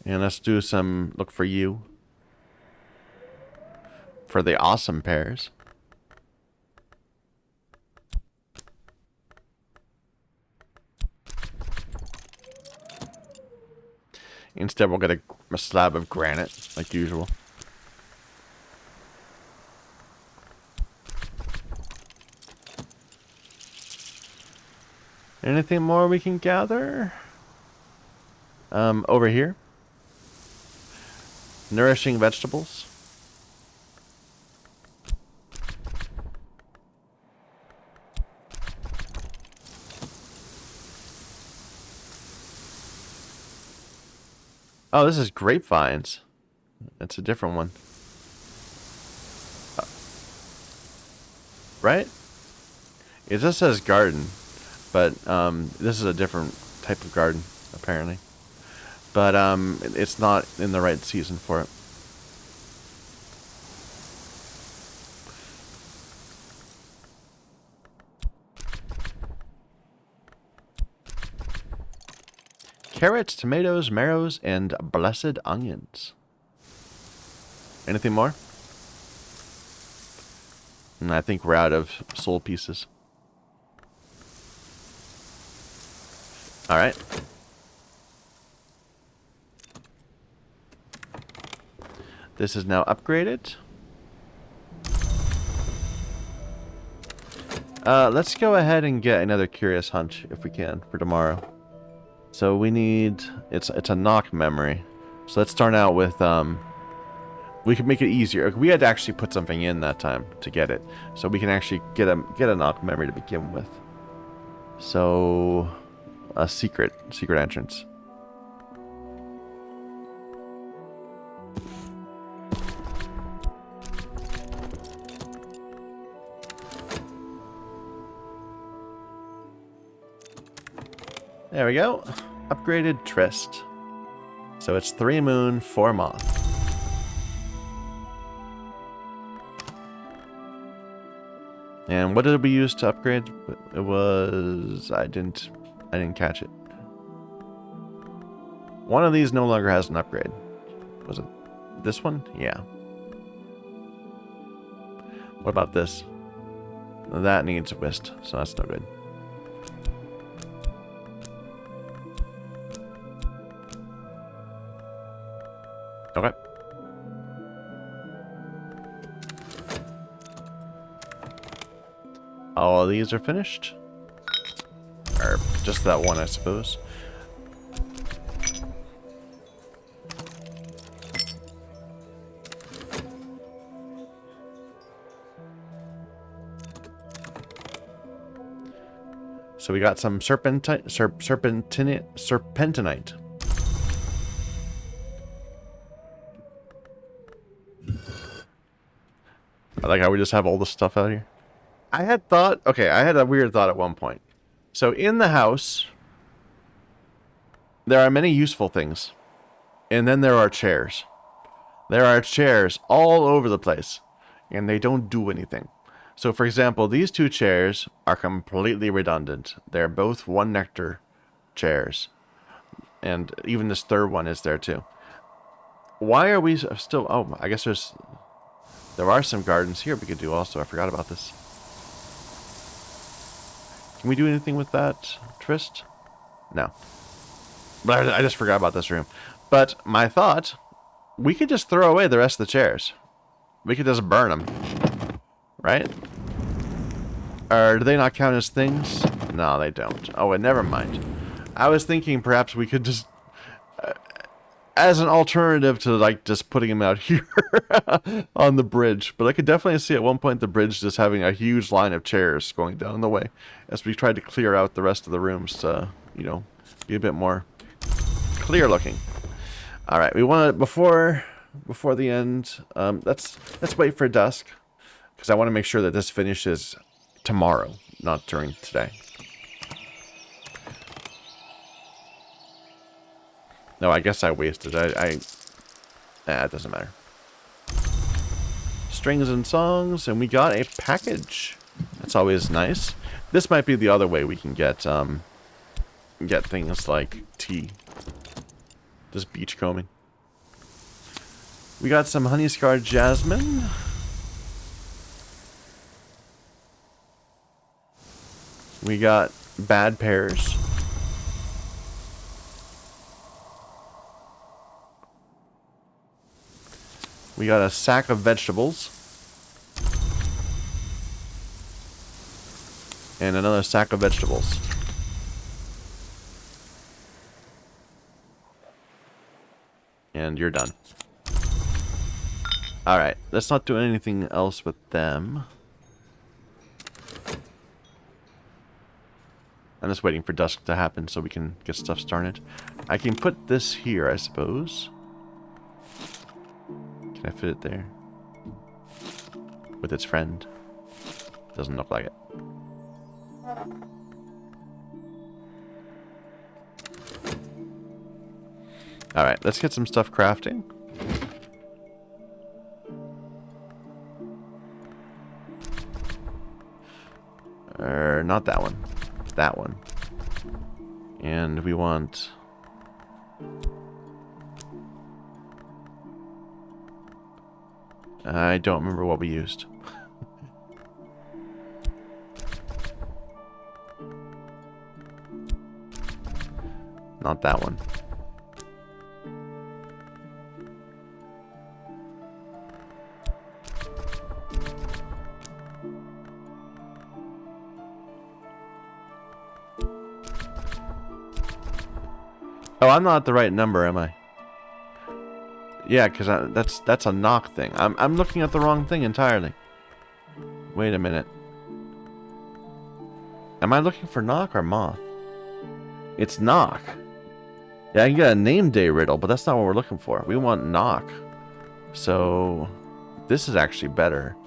And let's do some look for you. For the awesome pears. Instead, we'll get a slab of granite, like usual. Anything more we can gather? Over here. Nourishing vegetables. Oh, this is grapevines. That's a different one. Right? It just says garden. But this is a different type of garden, apparently. But it's not in the right season for it. Carrots, tomatoes, marrows, and blessed onions. Anything more? And I think we're out of soul pieces. Alright. This is now upgraded. Let's go ahead and get another curious hunch if we can for tomorrow. So we need it's a knock memory. So let's start out with we can make it easier. We had to actually put something in that time to get it. So we can actually get a knock memory to begin with. So a secret entrance. There we go. Upgraded Tryst. So it's 3 moon, 4 moth. And what did we use to upgrade? It was I didn't catch it. One of these no longer has an upgrade. Was it this one? Yeah. What about this? That needs a whist, so that's no good. Okay. All of these are finished. Or just that one, I suppose. So we got some serpentinite. I like how we just have all this stuff out here. I had a weird thought at one point. So in the house, there are many useful things. And then there are chairs. There are chairs all over the place. And they don't do anything. So for example, these 2 chairs are completely redundant. They're both 1 nectar chairs. And even this third one is there too. Why are we still... Oh, I guess there are some gardens here we could do also. I forgot about this. Can we do anything with that, Tryst? No. But I just forgot about this room. But my thought, we could just throw away the rest of the chairs. We could just burn them. Right? Or do they not count as things? No, they don't. Oh, wait, never mind. I was thinking perhaps we could just, as an alternative to like just putting him out here on the bridge. But I could definitely see at one point the bridge just having a huge line of chairs going down the way as we tried to clear out the rest of the rooms to, you know, be a bit more clear looking. All right, we want to before the end. Let's wait for dusk because I want to make sure that this finishes tomorrow, not during today. No, I guess I wasted. It doesn't matter. Strings and songs, and we got a package. That's always nice. This might be the other way we can get things like tea. Just beachcombing. We got some honey scarred jasmine. We got bad pears. We got a sack of vegetables. And another sack of vegetables. And you're done. Alright, let's not do anything else with them. I'm just waiting for dusk to happen so we can get stuff started. I can put this here, I suppose. Can I fit it there? With its friend. Doesn't look like it. Alright, let's get some stuff crafting. Not that one. That one. And we want... I don't remember what we used. Not that one. Oh, I'm not the right number, am I? Yeah, because that's a knock thing. I'm looking at the wrong thing entirely. Wait a minute. Am I looking for knock or moth? It's knock. Yeah, I can get a name day riddle, but that's not what we're looking for. We want knock. So this is actually better.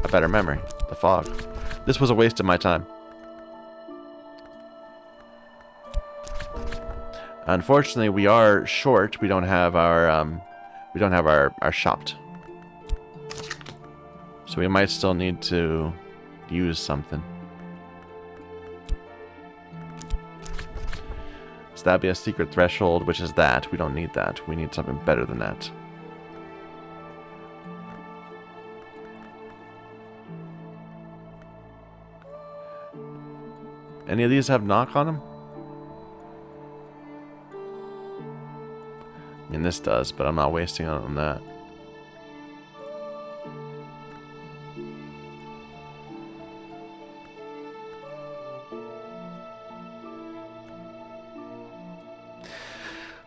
A better memory. The fog. This was a waste of my time. Unfortunately, we are short. We don't have our shopped. So we might still need to use something. So that'd be a secret threshold, which is that. We don't need that. We need something better than that. Any of these have knock on them? I mean, this does, but I'm not wasting on that.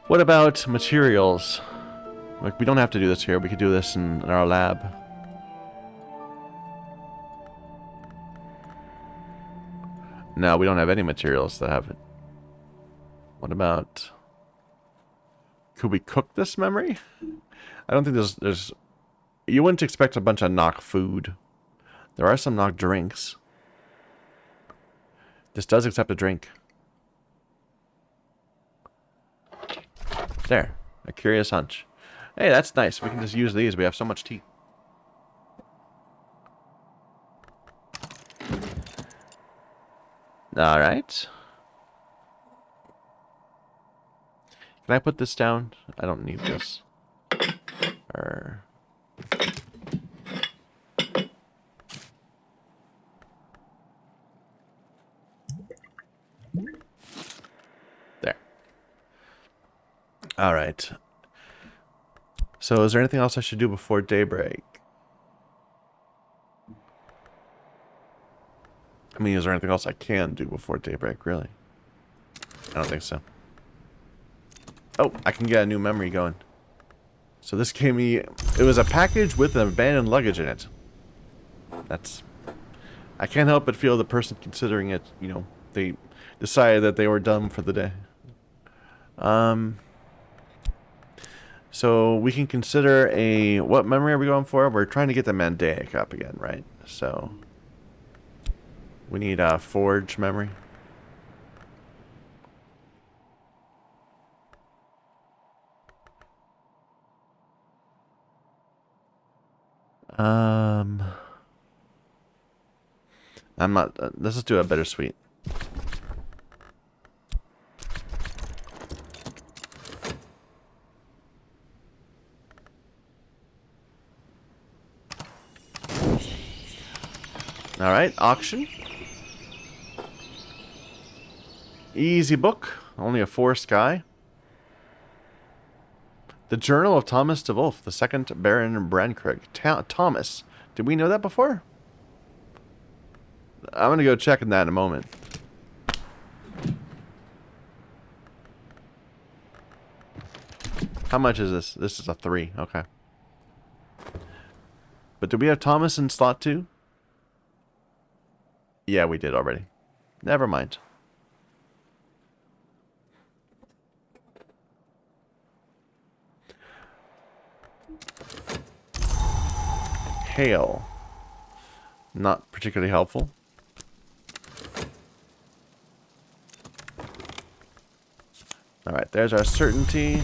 What about materials? Like, we don't have to do this here. We could do this in our lab. No, we don't have any materials that have it. What about... Could we cook this memory? I don't think there's... You wouldn't expect a bunch of knock food. There are some knock drinks. This does accept a drink. There. A curious hunch. Hey, that's nice. We can just use these. We have so much tea. Alright. Can I put this down? I don't need this. There. Alright. So is there anything else I should do before daybreak? I mean, is there anything else I can do before daybreak, really? I don't think so. Oh, I can get a new memory going. So this gave me... It was a package with abandoned luggage in it. That's... I can't help but feel the person considering it, you know, they decided that they were done for the day. So we can consider a... What memory are we going for? We're trying to get the Mandaic up again, right? So... We need a Forge memory. I'm not... let's just do a bittersweet. Alright, auction. Easy book. Only a 4 sky. The Journal of Thomas de Wolf, the 2nd Baron Brancraig. Thomas. Did we know that before? I'm going to go check in that in a moment. How much is this? This is a 3. Okay. But do we have Thomas in slot 2? Yeah, we did already. Never mind. Hail. Not particularly helpful. Alright, there's our certainty.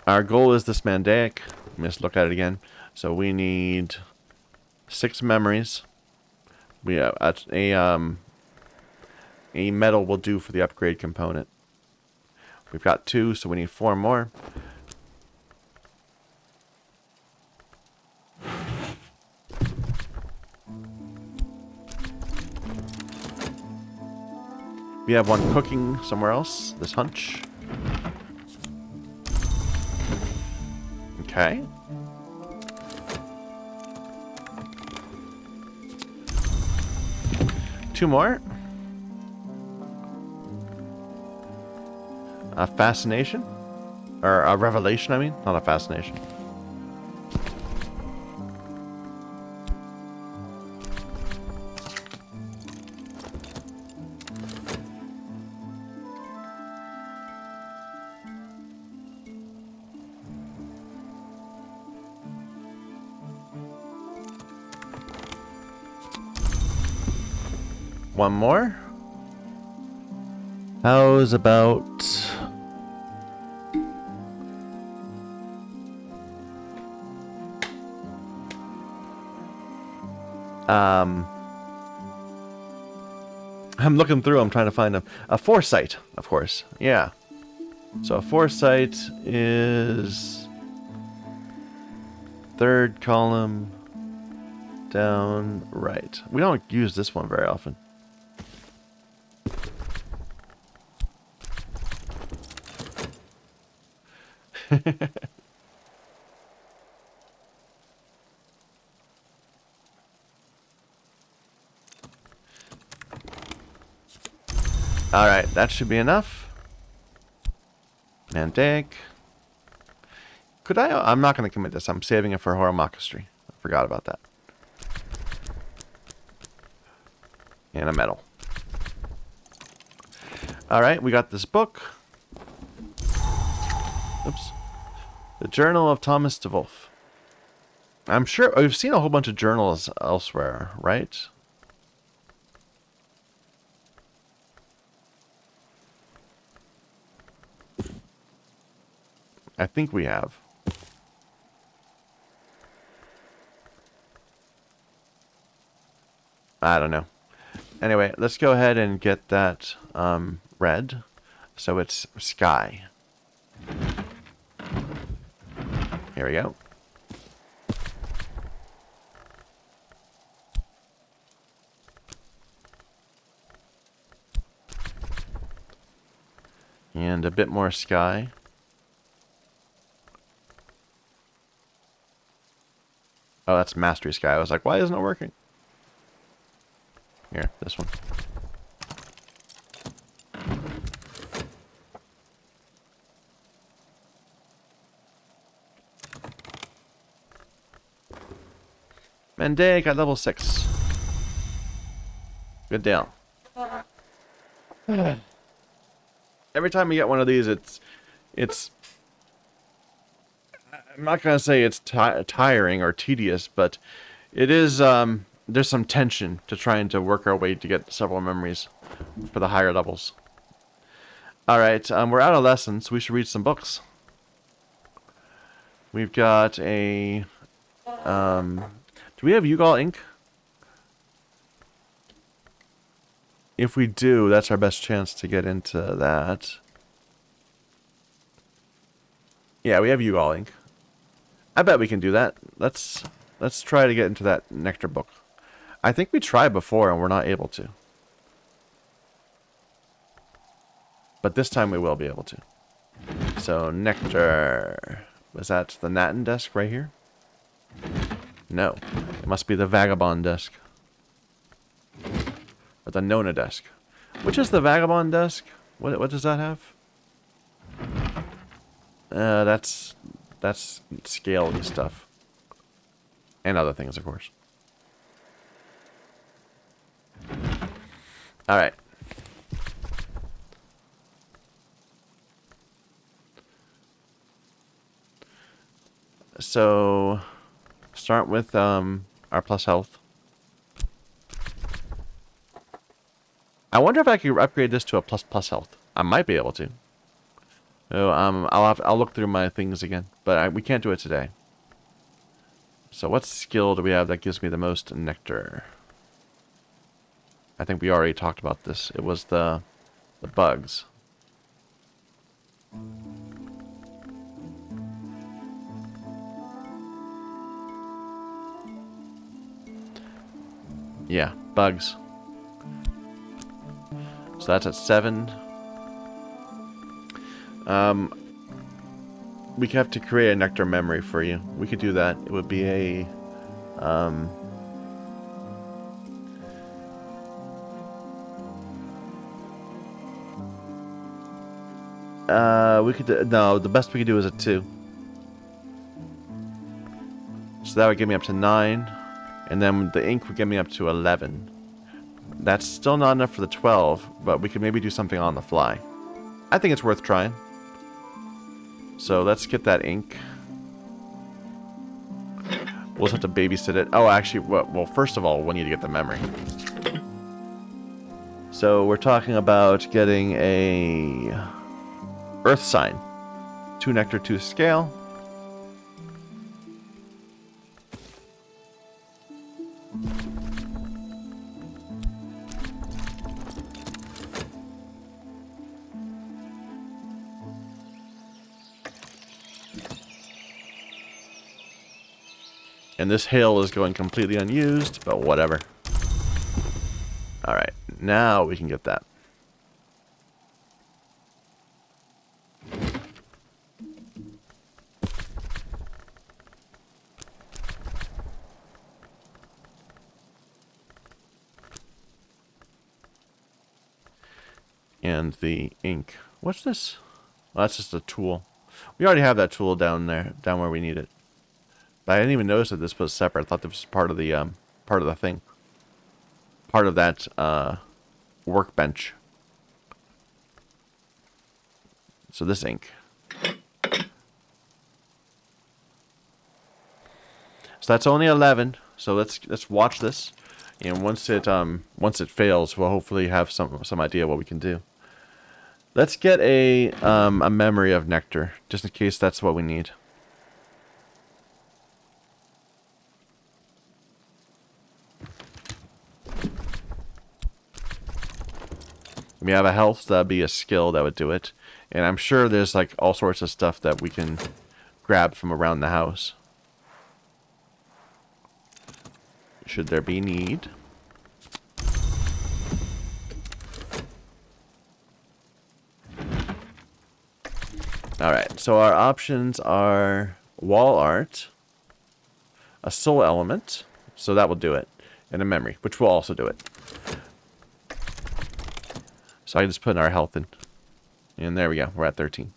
Our goal is this Mandaic. Let me just look at it again. So we need 6 memories. We have a medal will do for the upgrade component. We've got 2, so we need 4 more. We have 1 cooking somewhere else. This hunch. Okay. Two more. A fascination? Or a revelation, I mean. Not a fascination. One more. How's about... I'm looking through, I'm trying to find a foresight, of course. Yeah. So a foresight is... 3rd column down right. We don't use this one very often. Alright, that should be enough. Mandaic. Could I... I'm not going to commit this. I'm saving it for Horomachistry. I forgot about that. And a medal. Alright, we got this book. Oops. The Journal of Thomas de Wolf. I'm sure we've seen a whole bunch of journals elsewhere, right? I think we have. I don't know. Anyway, let's go ahead and get that red. So it's sky. Here we go. And a bit more sky. Oh, that's Mastery Sky. I was like, why isn't it working? Here, this one. Mendaic at level 6. Good deal. Every time we get one of these, it's I'm not gonna say it's tiring or tedious, but it is. There's some tension to trying to work our way to get several memories for the higher levels. All right, we're out of lessons. We should read some books. We've got a. Do we have Yugal ink? If we do, that's our best chance to get into that. Yeah, we have Yugal ink. I bet we can do that. Let's try to get into that Nectar book. I think we tried before and we're not able to. But this time we will be able to. So, Nectar. Was that the Natin desk right here? No. It must be the Vagabond desk. Or the Nona desk. Which is the Vagabond desk? What does that have? That's scale-y stuff. And other things, of course. Alright. So, start with our plus health. I wonder if I could upgrade this to a plus health. I might be able to. Oh, I'll look through my things again, but we can't do it today. So what skill do we have that gives me the most nectar? I think we already talked about this. It was the bugs. Yeah, bugs. So that's at 7. We have to create a nectar memory for you. We could do that. It would be a we could no, the best we could do is a 2. So that would get me up to 9, and then the ink would get me up to 11. That's still not enough for the 12, but we could maybe do something on the fly. I think it's worth trying. So let's get that ink. We'll just have to babysit it. Oh, actually, well, first of all, we'll need to get the memory. So we're talking about getting a Earth Sign. 2 nectar, 2 scale. And this hill is going completely unused, but whatever. Alright, now we can get that. And the ink. What's this? Well, that's just a tool. We already have that tool down there, down where we need it. But I didn't even notice that this was separate. I thought this was part of the thing. Part of that workbench. So this ink. So that's only 11. So let's watch this, and once it fails, we'll hopefully have some idea what we can do. Let's get a memory of nectar, just in case that's what we need. We have a health, that'd be a skill that would do it. And I'm sure there's like all sorts of stuff that we can grab from around the house. Should there be need. Alright, so our options are wall art, a soul element, so that will do it, and a memory, which will also do it. So I just put our health in. And there we go. We're at 13.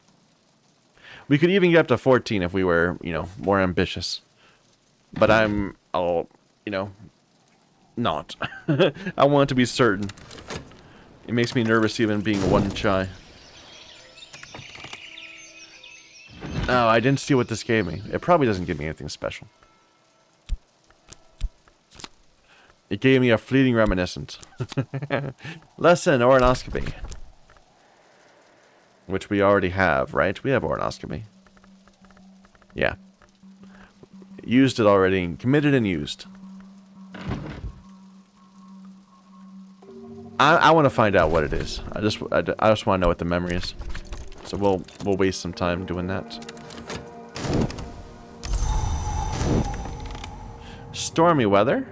We could even get up to 14 if we were, more ambitious. But you know, not. I want to be certain. It makes me nervous even being one shy. Oh, I didn't see what this gave me. It probably doesn't give me anything special. It gave me a fleeting reminiscence. Lesson, Oronoscopy. Which we already have, right? We have Oronoscopy. Yeah. Used it already. Committed and used. I want to find out what it is. I just want to know what the memory is. So we'll waste some time doing that. Stormy weather.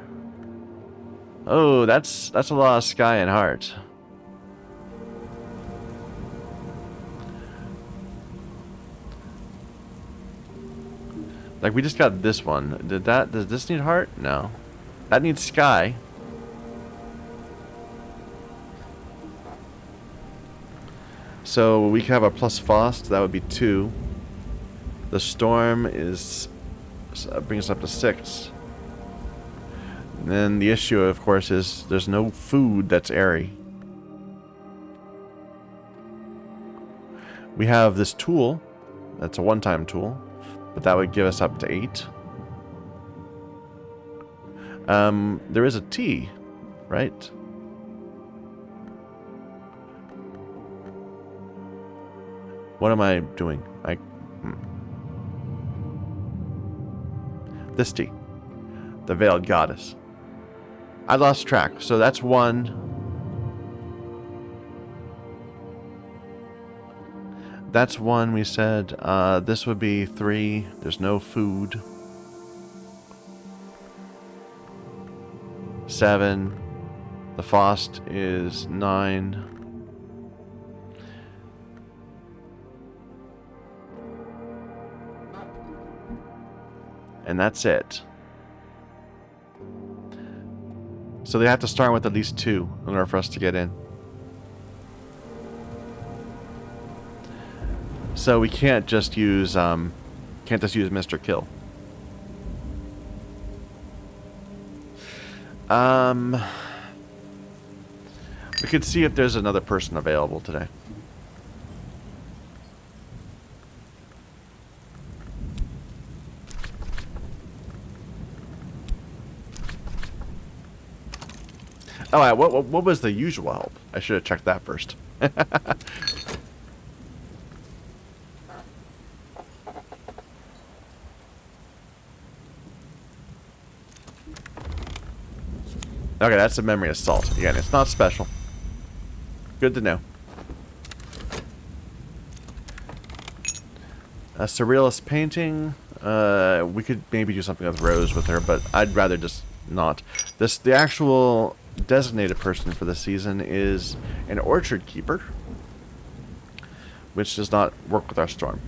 Oh, that's a lot of sky and heart. Like we just got this one. Does this need heart? No. That needs sky. So we could have a plus Faust, that would be 2. The storm is brings us up to 6. And then the issue, of course, is there's no food that's airy. We have this tool. That's a one-time tool, but that would give us up to 8. There is a T, right? What am I doing? This T. The Veiled Goddess. I lost track. So that's 1. That's 1 we said. This would be 3. There's no food. 7. The Faust is 9. And that's it. So they have to start with at least 2 in order for us to get in. So we can't just use Mr. Kill. We could see if there's another person available today. Oh, what was the usual help? I should have checked that first. Okay, that's a memory assault. Again, it's not special. Good to know. A surrealist painting. We could maybe do something with Rose with her, but I'd rather just not. The actual designated person for this season is an orchard keeper, which does not work with our storm.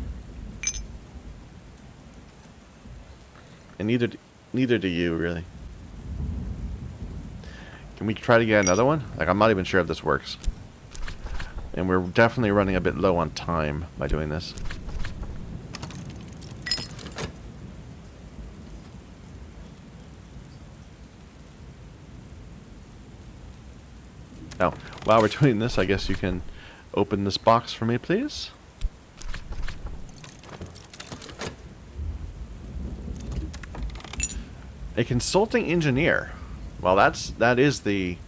And neither do you, really. Can we try to get another one? Like, I'm not even sure if this works. And we're definitely running a bit low on time by doing this. Now, while we're doing this, I guess you can open this box for me, please. A consulting engineer. Well, that is the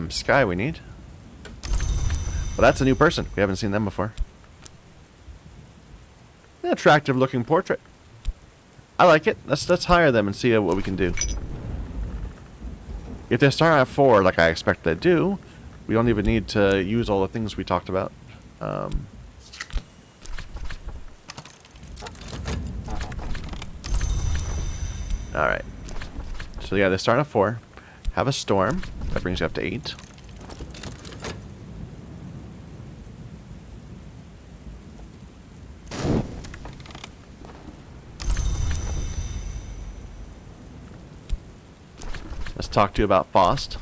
sky we need. Well, that's a new person. We haven't seen them before. An attractive looking portrait. I like it. Let's hire them and see what we can do. If they start at 4, like I expect they do, we don't even need to use all the things we talked about. Alright. So yeah, they start at 4. Have a storm. That brings you up to 8. Let's talk to you about Faust.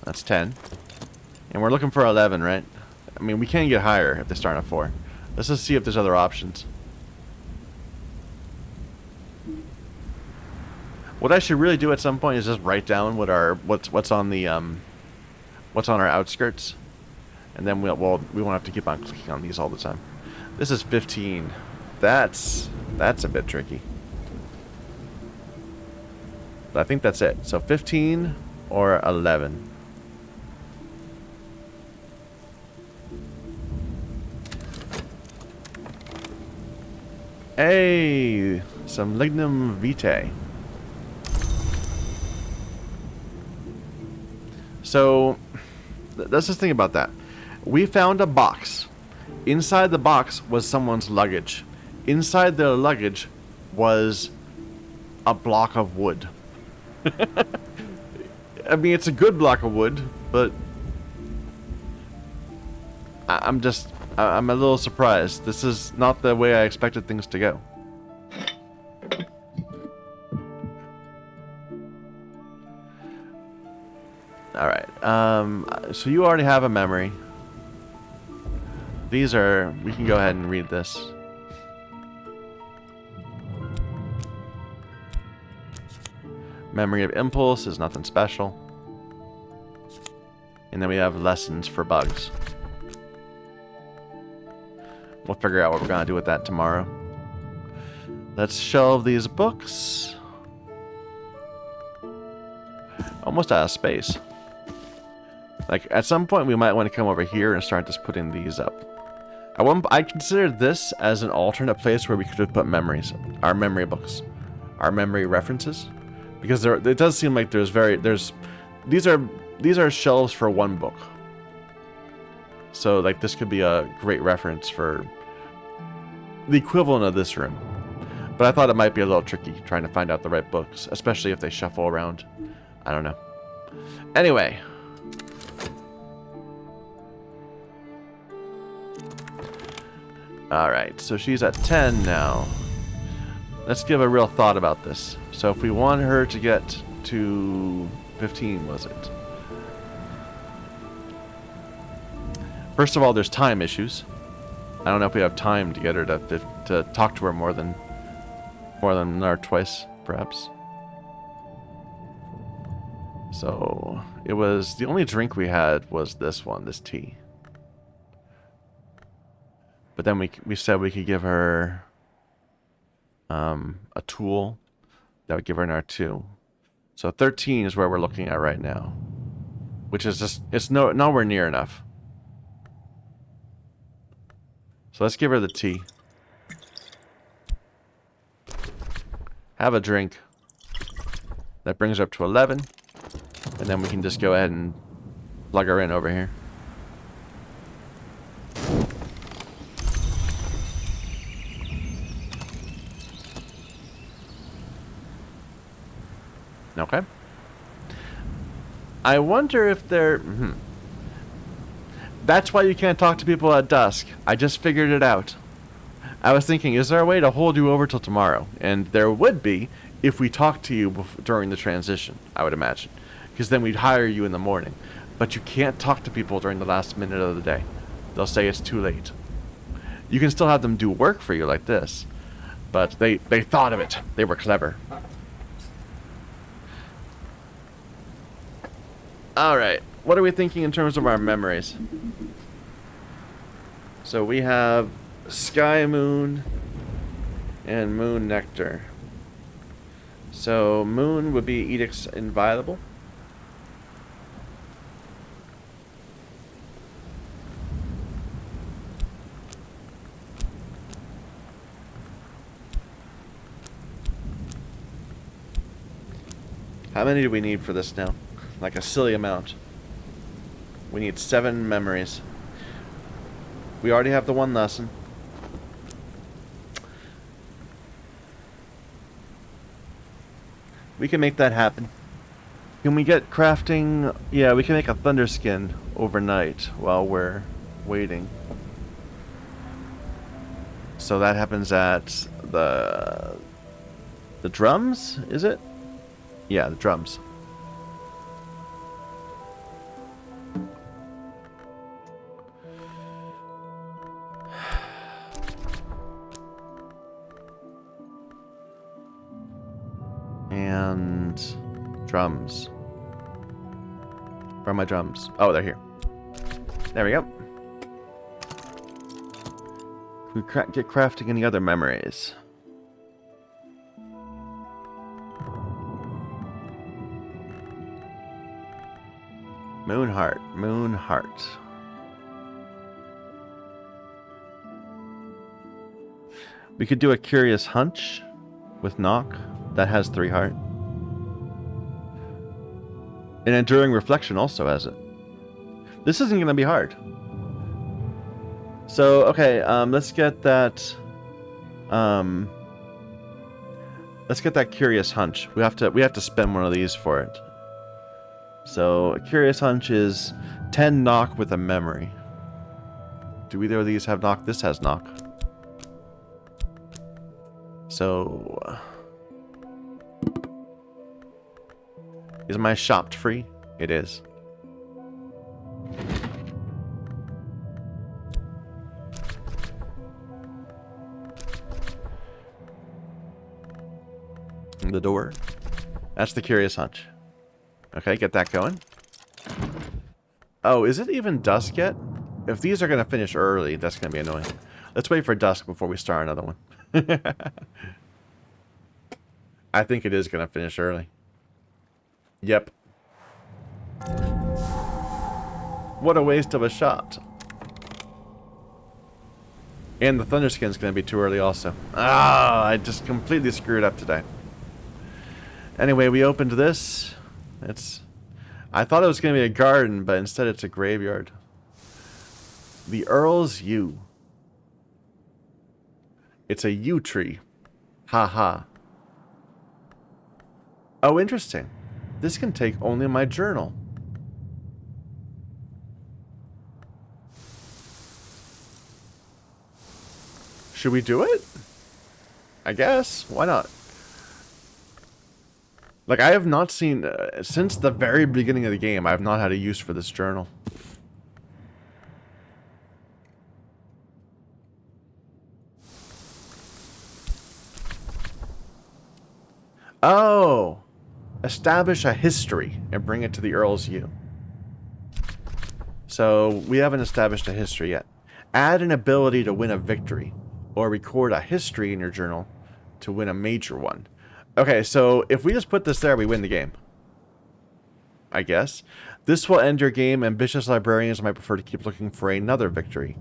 That's 10. And we're looking for 11, right? I mean, we can get higher if they start at 4. Let's just see if there's other options. What I should really do at some point is just write down what's on the what's on our outskirts, and then we won't have to keep on clicking on these all the time. This is 15. That's a bit tricky. But I think that's it. So 15 or 11. Hey, some lignum vitae. So, let's just think about that. We found a box. Inside the box was someone's luggage. Inside their luggage was a block of wood. I mean, it's a good block of wood, but I'm a little surprised. This is not the way I expected things to go. Alright, so you already have a memory. We can go ahead and read this. Memory of impulse is nothing special. And then we have lessons for bugs. We'll figure out what we're gonna do with that tomorrow. Let's shelve these books. Almost out of space. Like, at some point we might want to come over here and start just putting these up. I considered this as an alternate place where we could have put memories. Our memory books. Our memory references. Because it does seem like these are shelves for one book. So, like, this could be a great reference for the equivalent of this room. But I thought it might be a little tricky trying to find out the right books, especially if they shuffle around. I don't know. Anyway. Alright, so she's at 10 now. Let's give a real thought about this. So if we want her to get to 15, was it? First of all, there's time issues. I don't know if we have time to get her to talk to her more than or twice, perhaps. So it was the only drink we had was this one, this tea. But then we said we could give her a tool that would give her an R2. So 13 is where we're looking at right now, which is just it's nowhere near enough. So let's give her the tea. Have a drink. That brings her up to 11. And then we can just go ahead and plug her in over here. Okay. I wonder if they're... That's why you can't talk to people at dusk. I just figured it out. I was thinking, is there a way to hold you over till tomorrow? And there would be if we talked to you during the transition, I would imagine. Because then we'd hire you in the morning. But you can't talk to people during the last minute of the day. They'll say it's too late. You can still have them do work for you like this. But they thought of it. They were clever. Alright, what are we thinking in terms of our memories? So we have Sky Moon and Moon Nectar. So Moon would be Edict's Inviolable. How many do we need for this now? Like a silly amount. We need 7 memories. We already have the one lesson. We can make that happen. Can we get crafting? Yeah, we can make a thunder skin overnight while we're waiting. So that happens at the drums, is it? Yeah, the drums. And drums. Where are my drums? Oh, they're here. There we go. Can we get crafting any other memories? Moonheart. Moonheart. We could do a curious hunch with knock. That has 3 heart. An enduring reflection also has it. This isn't going to be hard. So, okay, let's get that. Let's get that curious hunch. We have to spend one of these for it. So, a curious hunch is 10 knock with a memory. Do either of these have knock? This has knock. So, is my shop free? It is. The door. That's the curious hunch. Okay, get that going. Oh, is it even dusk yet? If these are going to finish early, that's going to be annoying. Let's wait for dusk before we start another one. I think it is going to finish early. Yep. What a waste of a shot. And the Thunderskin's going to be too early also. Ah, I just completely screwed up today. Anyway, we opened this. I thought it was going to be a garden, but instead it's a graveyard. The Earl's Yew. It's a yew tree. Ha ha. Oh, interesting. This can take only my journal. Should we do it? I guess. Why not? Like, I have not seen... since the very beginning of the game, I have not had a use for this journal. Oh! Establish a history and bring it to the Earl's Yew. So, we haven't established a history yet. Add an ability to win a victory, or record a history in your journal to win a major one. Okay, so if we just put this there, we win the game. I guess. This will end your game. Ambitious librarians might prefer to keep looking for another victory.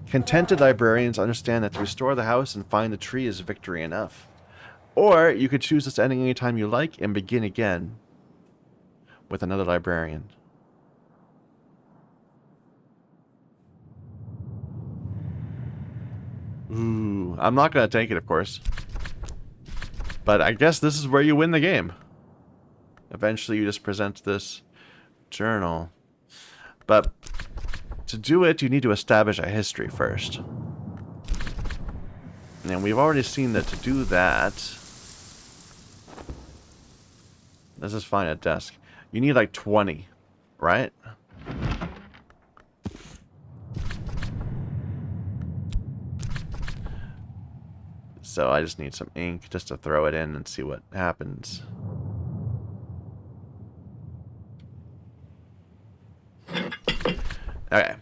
Contented librarians understand that to restore the house and find the tree is victory enough. Or you could choose this ending anytime you like and begin again with another librarian. Ooh, I'm not going to take it, of course. But I guess this is where you win the game. Eventually you just present this journal. But to do it, you need to establish a history first. And we've already seen that to do that... Let's just find a desk. You need like 20, right? So I just need some ink just to throw it in and see what happens. Okay.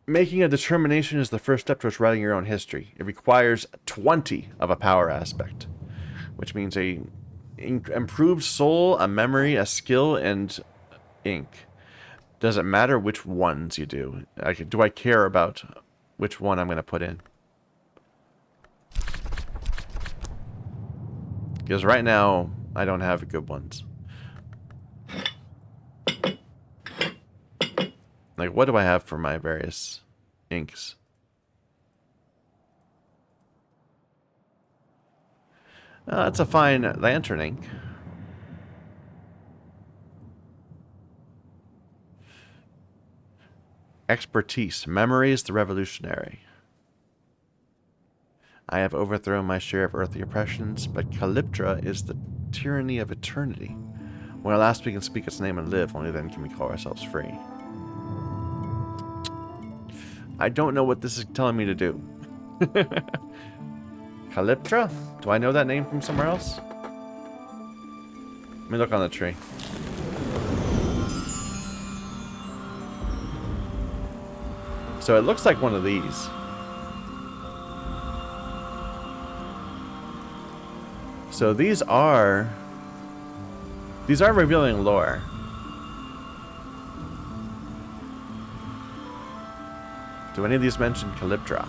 Making a determination is the first step towards writing your own history. It requires 20 of a power aspect, which means a improved soul, a memory, a skill, and ink. Doesn't matter which ones you do. Do I care about which one I'm going to put in? Because right now, I don't have good ones. Like, what do I have for my various inks? That's a fine lantern ink. Expertise. Memories the revolutionary. I have overthrown my share of earthly oppressions, but Calyptra is the tyranny of eternity. When at last we can speak its name and live, only then can we call ourselves free. I don't know what this is telling me to do. Calyptra? Do I know that name from somewhere else? Let me look on the tree. So it looks like one of these. So these are revealing lore. Do any of these mention Calyptra?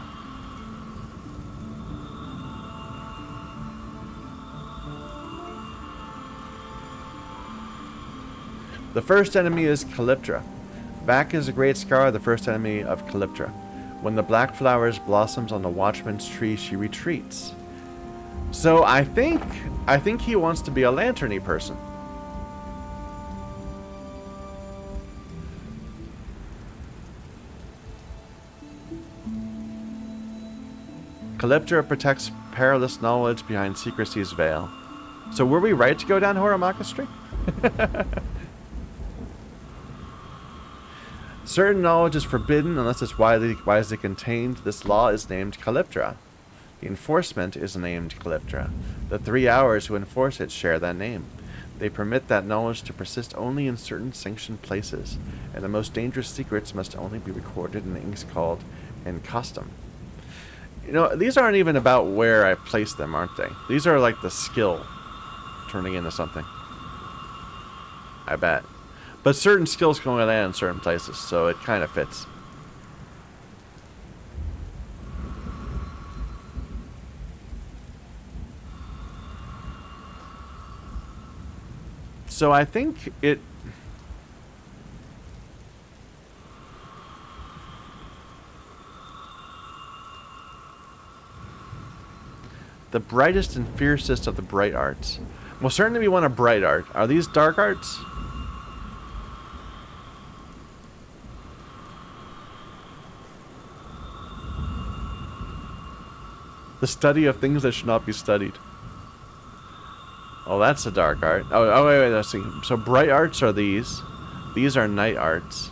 The first enemy is Calyptra. Vak is a great scar, the first enemy of Calyptra. When the black flowers blossoms on the watchman's tree, she retreats. So I think he wants to be a lantern-y person. Calyptra protects perilous knowledge behind secrecy's veil. So were we right to go down Horamaka Street? Certain knowledge is forbidden unless it's wisely contained. This law is named Calyptra. The enforcement is named Calyptra. The 3 hours who enforce it share that name. They permit that knowledge to persist only in certain sanctioned places, and the most dangerous secrets must only be recorded in inks called in custom. You know, these aren't even about where I place them, aren't they? These are like the skill turning into something. I bet. But certain skills can only land in certain places, so it kind of fits. So I think it... The brightest and fiercest of the bright arts. Well, certainly we want a bright art. Are these dark arts? The study of things that should not be studied. Oh, that's a dark art. Oh, wait, let's see. So bright arts are these. These are night arts.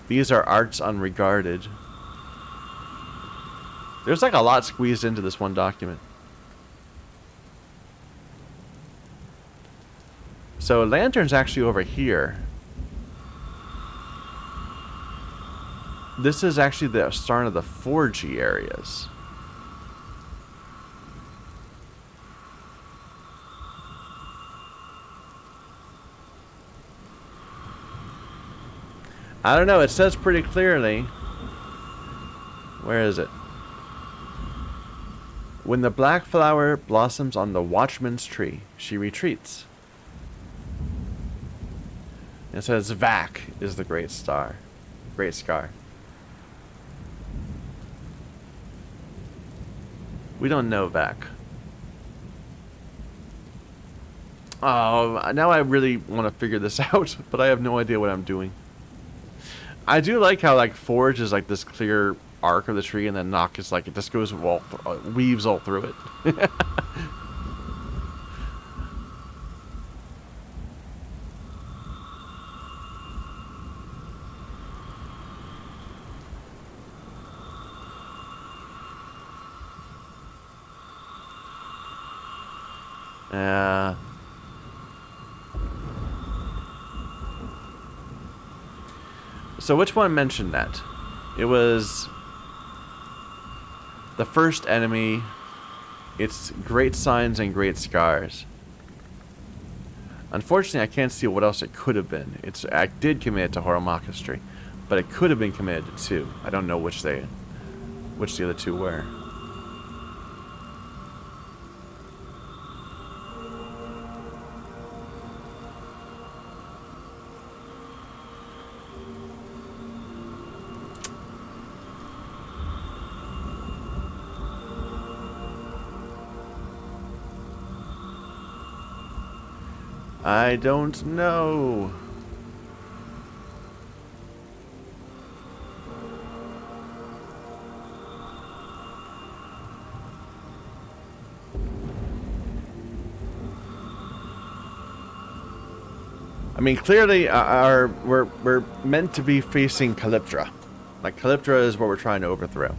These are arts unregarded. There's like a lot squeezed into this one document. So lantern's actually over here. This is actually the start of the 4G areas. I don't know, it says pretty clearly. Where is it? When the black flower blossoms on the watchman's tree, she retreats. It says Vak is the great star. Great scar. We don't know Vak. Oh, now I really want to figure this out, but I have no idea what I'm doing. I do like how like Forge is like this clear arc of the tree, and then Nock is like it just goes weaves all through it. So which one mentioned that? It was the first enemy. It's great signs and great scars. Unfortunately, I can't see what else it could have been. I did commit it to Horamaka Street, but it could have been committed to 2. I don't know which the other 2 were. I don't know. I mean, clearly, we're meant to be facing Calyptra. Like, Calyptra is what we're trying to overthrow.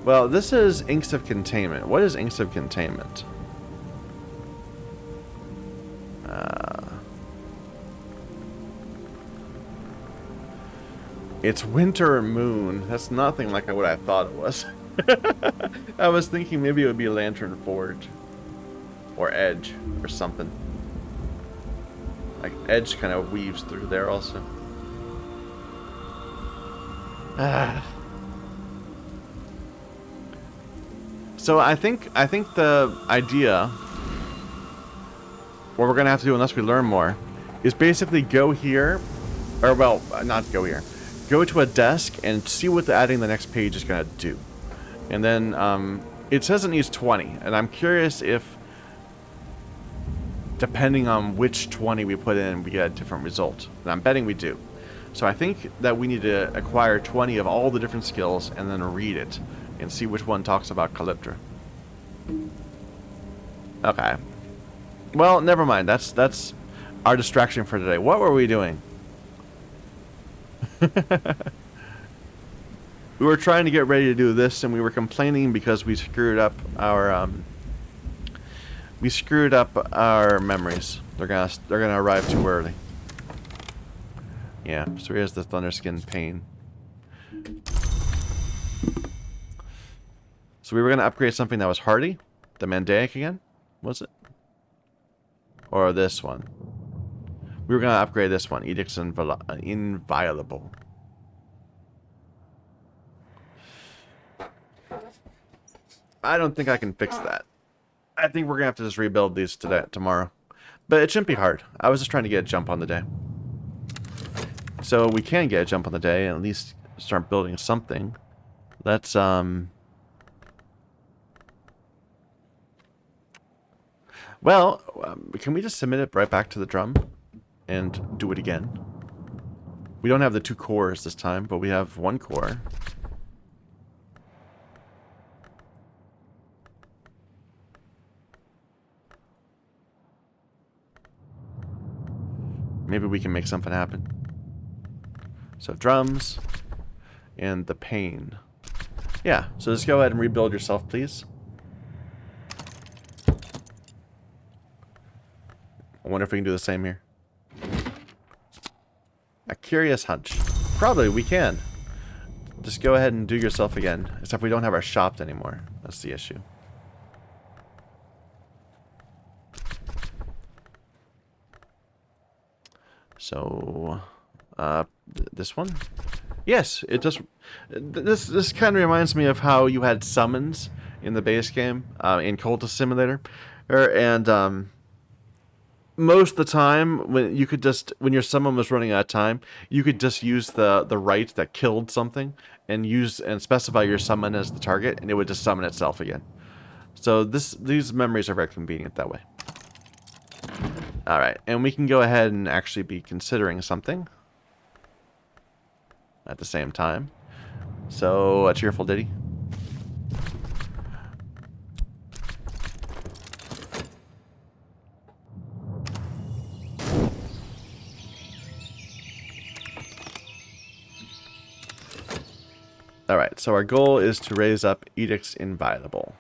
Well, this is Inks of Containment. What is Inks of Containment? It's Winter Moon. That's nothing like what I thought it was. I was thinking maybe it would be Lantern Forge. Or Edge. Or something. Like, Edge kind of weaves through there also. So I think the idea, what we're going to have to do unless we learn more, is basically go here, or well, not go here. Go to a desk and see what adding the next page is going to do. And then it says it needs 20. And I'm curious if, depending on which 20 we put in, we get a different result. And I'm betting we do. So I think that we need to acquire 20 of all the different skills and then read it. And see which one talks about Calyptra. Okay. Well, never mind. That's our distraction for today. What were we doing? We were trying to get ready to do this, and we were complaining because we screwed up our memories. They're gonna arrive too early. Yeah. So here's the Thunderskin Pain. So we were gonna upgrade something that was hardy, the Mandaic again, was it? Or this one? We were gonna upgrade this one, Edict's Inviolable. I don't think I can fix that. I think we're gonna have to just rebuild these tomorrow. But it shouldn't be hard. I was just trying to get a jump on the day. So we can get a jump on the day and at least start building something. Let's well, can we just submit it right back to the drum and do it again? We don't have the 2 cores this time, but we have 1 core. Maybe we can make something happen. So drums and the pain. Yeah, so just go ahead and rebuild yourself, please. I wonder if we can do the same here. A curious hunch. Probably we can. Just go ahead and do yourself again. Except we don't have our shops anymore. That's the issue. So, this one? Yes, it just... This kind of reminds me of how you had summons in the base game, in Cultist Simulator. And, most of the time, when your summon was running out of time, you could just use the right that killed something and specify your summon as the target, and it would just summon itself again. So these memories are very convenient that way. All right, and we can go ahead and actually be considering something at the same time. So a cheerful ditty. Alright, so our goal is to raise up Edict's Inviolable.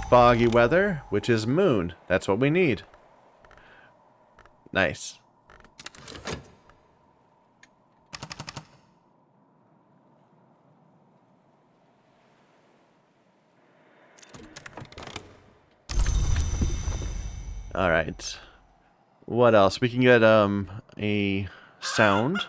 Foggy weather, which is moon. That's what we need. Nice. Alright. What else? We can get a sound.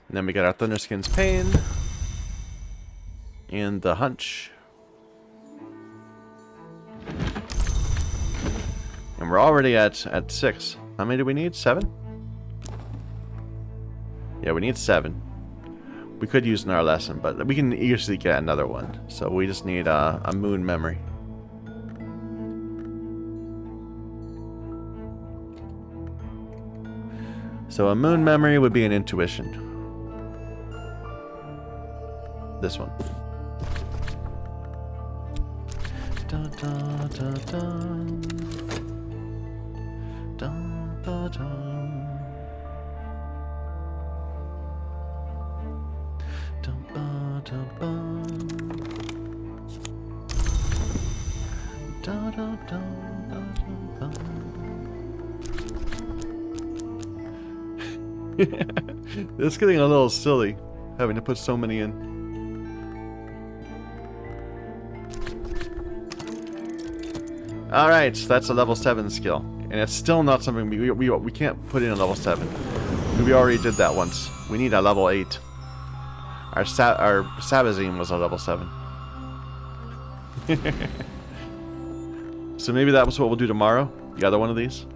And then we got our Thunderskin's Pain. And the Hunch. And we're already at 6. How many do we need? 7? Yeah, we need 7. We could use in our lesson, but we can easily get another one. So we just need a moon memory. So a moon memory would be an intuition. This one. Dun, dun, dun, dun. Dun, dun, dun. Dun, dun, dun, dun. Dun, dun, dun, dun, dun, dun. It's getting a little silly having to put so many in. Alright, so that's a level 7 skill. And it's still not something we can't put in a level 7. We already did that once. We need a level 8. Our Sabazine was a level 7. So maybe that was what we'll do tomorrow. The other one of these.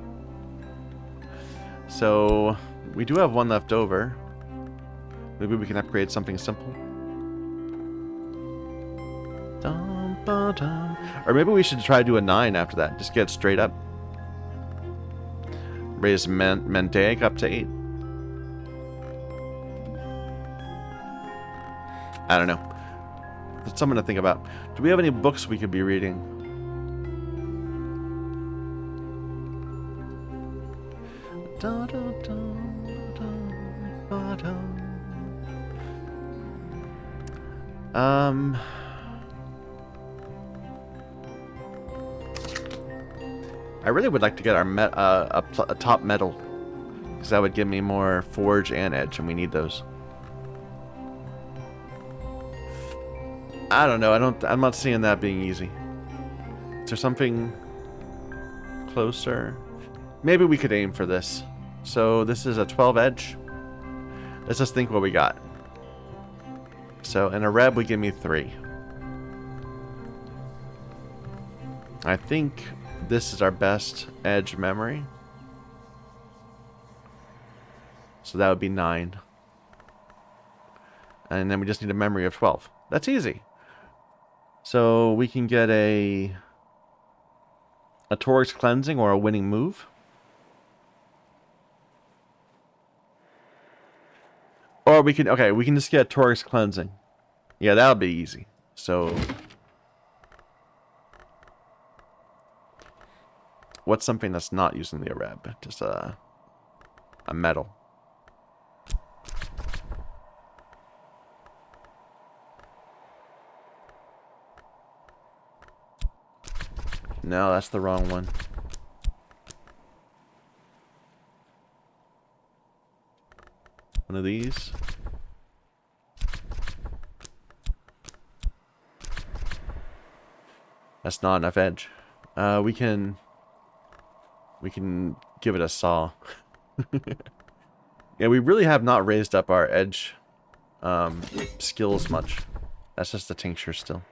So we do have one left over. Maybe we can upgrade something simple. Dum, ba, dum. Or maybe we should try to do a 9 after that. Just get straight up. Raise Mantaic up to 8. I don't know. It's something to think about. Do we have any books we could be reading? Da, da, da, da, ba, da. I really would like to get our a top metal, because that would give me more forge and edge, and we need those. I don't know. I'm not seeing that being easy. Is there something closer? Maybe we could aim for this. So this is a 12 edge. Let's just think what we got. So in a red would give me 3. I think this is our best edge memory. So that would be 9. And then we just need a memory of 12. That's easy. So we can get a Torix Cleansing or a winning move. Or we can, okay, we can just get Torix Cleansing. Yeah, that'll be easy. So what's something that's not using the Areb? Just a metal. No, that's the wrong one. One of these. That's not enough edge. We can give it a saw. Yeah, we really have not raised up our edge skills much. That's just the tincture still.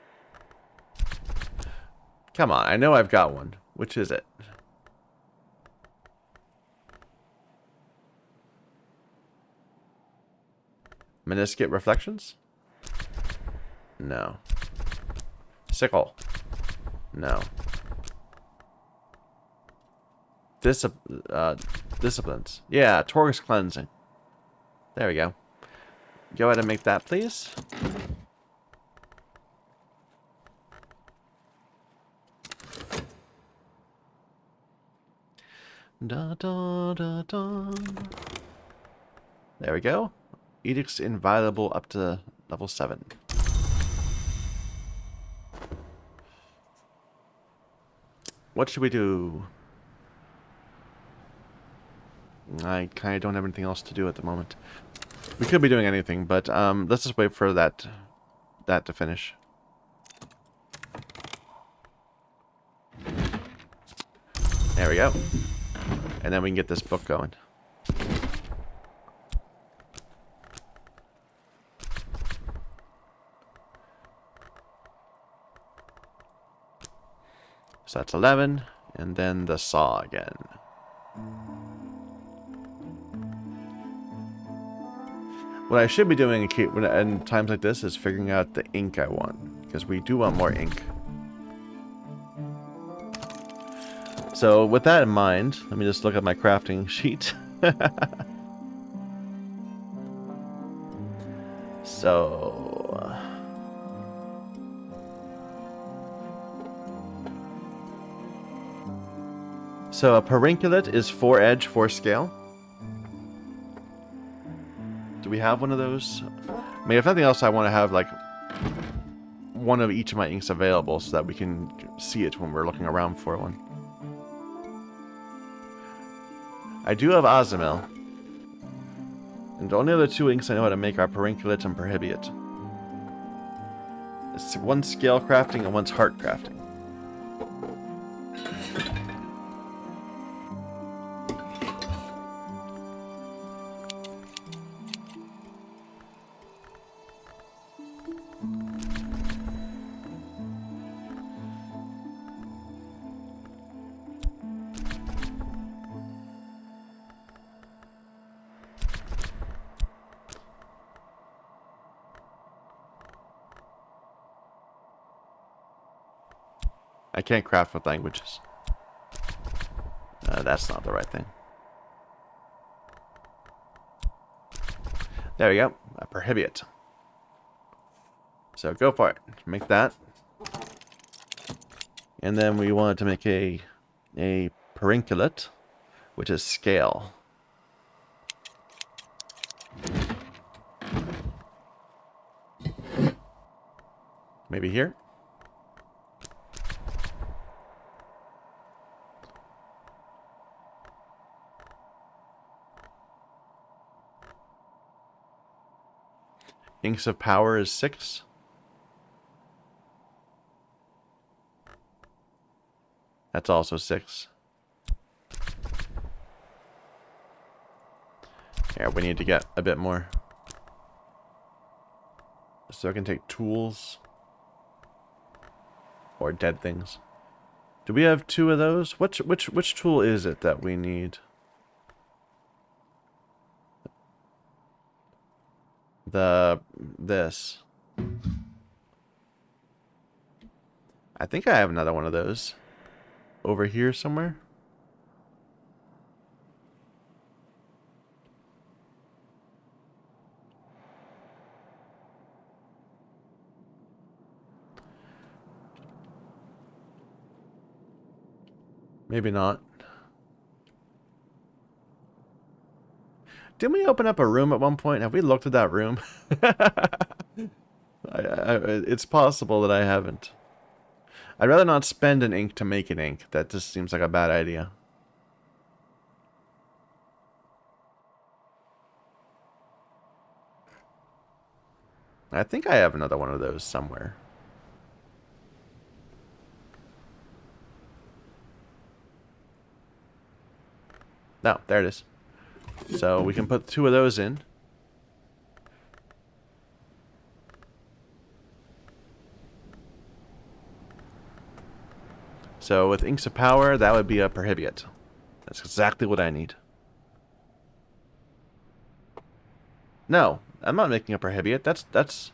Come on, I know I've got one. Which is it? Meniscate Reflections? No. Sickle? No. Disciplines. Yeah, Torix Cleansing. There we go. Go ahead and make that, please. Da, da, da, da. There we go. Edict's inviolable up to level 7. What should we do? I kind of don't have anything else to do at the moment. We could be doing anything, but let's just wait for that to finish. There we go. And then we can get this book going. So that's 11, and then the saw again. What I should be doing in times like this is figuring out the ink I want, because we do want more ink. So with that in mind, let me just look at my crafting sheet. So So a Perinculate is 4 edge, 4 scale. Do we have one of those? I mean, if nothing else, I want to have like one of each of my inks available so that we can see it when we're looking around for one. I do have Azamel. And the only other 2 inks I know how to make are Perinculate and Perhibiate. It's one's scale crafting and one's heart crafting. I can't craft with languages. That's not the right thing. There we go. A Perhibiate. So go for it. Make that. And then we wanted to make a Perinculate, which is scale. Maybe here? Inks of Power is 6. That's also 6. Yeah, we need to get a bit more. So I can take tools. Or dead things. Do we have 2 of those? Which tool is it that we need? This. I think I have another one of those. Over here somewhere. Maybe not. Didn't we open up a room at one point? Have we looked at that room? It's possible that I haven't. I'd rather not spend an ink to make an ink. That just seems like a bad idea. I think I have another one of those somewhere. No, there it is. So we can put 2 of those in. So with Inks of Power, that would be a Perhibiate. That's exactly what I need. No, I'm not making a Perhibiate. That's...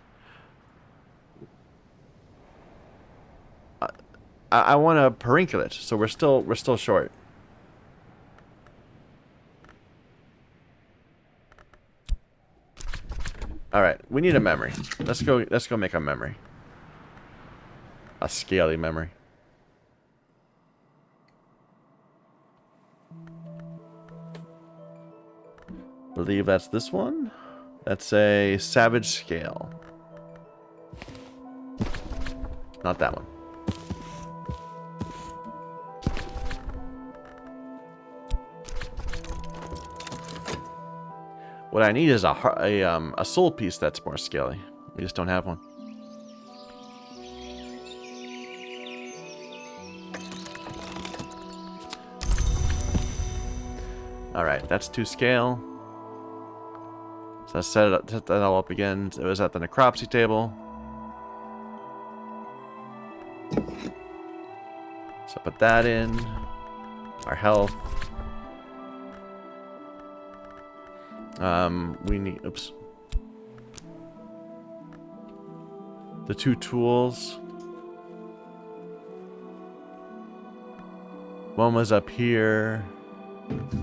I want a Perinculate, so we're still short. All right, we need a memory. Let's go make a memory. A scaly memory. Believe that's this one. That's a Savage Scale. Not that one. What I need is a soul piece that's more scaly. We just don't have one. Alright, that's 2 scale. So let's set that all up again. It was at the necropsy table. So put that in. Our health. We need, oops. The 2 tools. One was up here.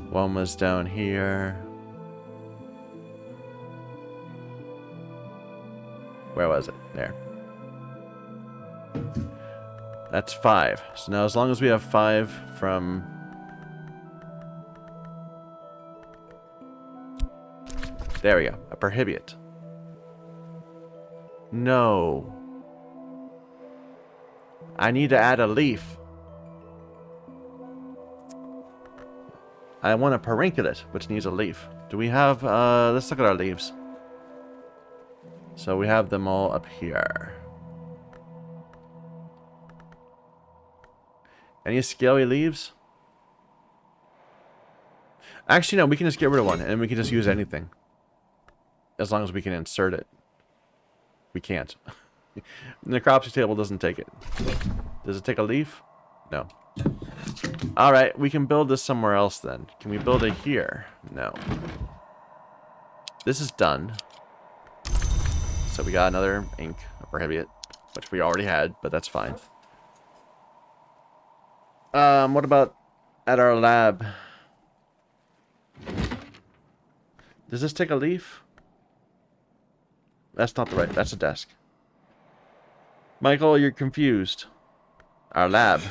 One was down here. Where was it? There. That's 5. So now as long as we have 5 from There we go. A prohibit. No. I need to add a leaf. I want a perenculate, which needs a leaf. Do we have, let's look at our leaves. So we have them all up here. Any scaly leaves? Actually, no, we can just get rid of one, and we can just use anything. As long as we can insert it. We can't. The necropsy table doesn't take it. Does it take a leaf? No. Alright, we can build this somewhere else then. Can we build it here? No. This is done. So we got another ink, a prohibit, which we already had, but that's fine. What about at our lab? Does this take a leaf? That's not the right, that's a desk. Michael, you're confused. Our lab.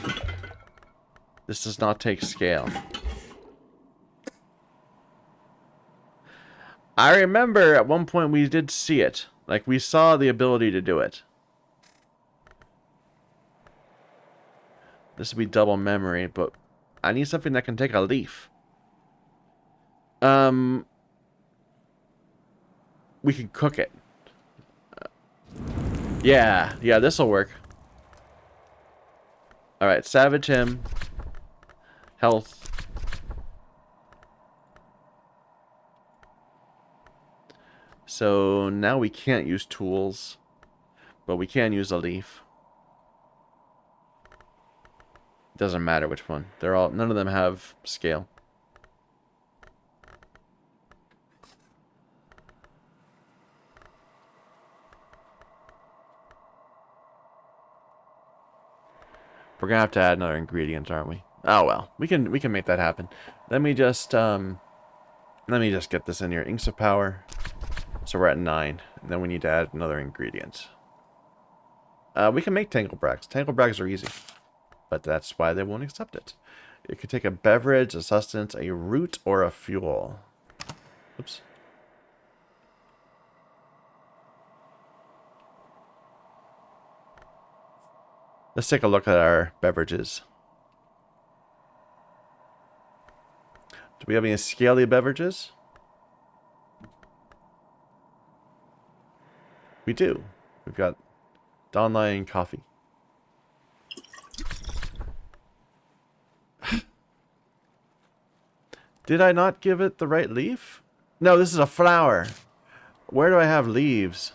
This does not take scale. I remember at one point we did see it. Like, we saw the ability to do it. This would be double memory, but I need something that can take a leaf. We can cook it. Yeah, this'll work. Alright, Savage him. Health. So now we can't use tools, but we can use a leaf. Doesn't matter which one. They're all, none of them have scale. We're gonna have to add another ingredient, aren't we? Oh well, we can make that happen. Let me just get this in here. Inks of power. So we're at 9, and then we need to add another ingredient. We can make tangle brags. Tangle brags are easy, but that's why they won't accept it. It could take a beverage, a sustenance, a root, or a fuel. Oops. Let's take a look at our beverages. Do we have any scaly beverages? We do. We've got Dawn Lion coffee. Did I not give it the right leaf? No, this is a flower. Where do I have leaves?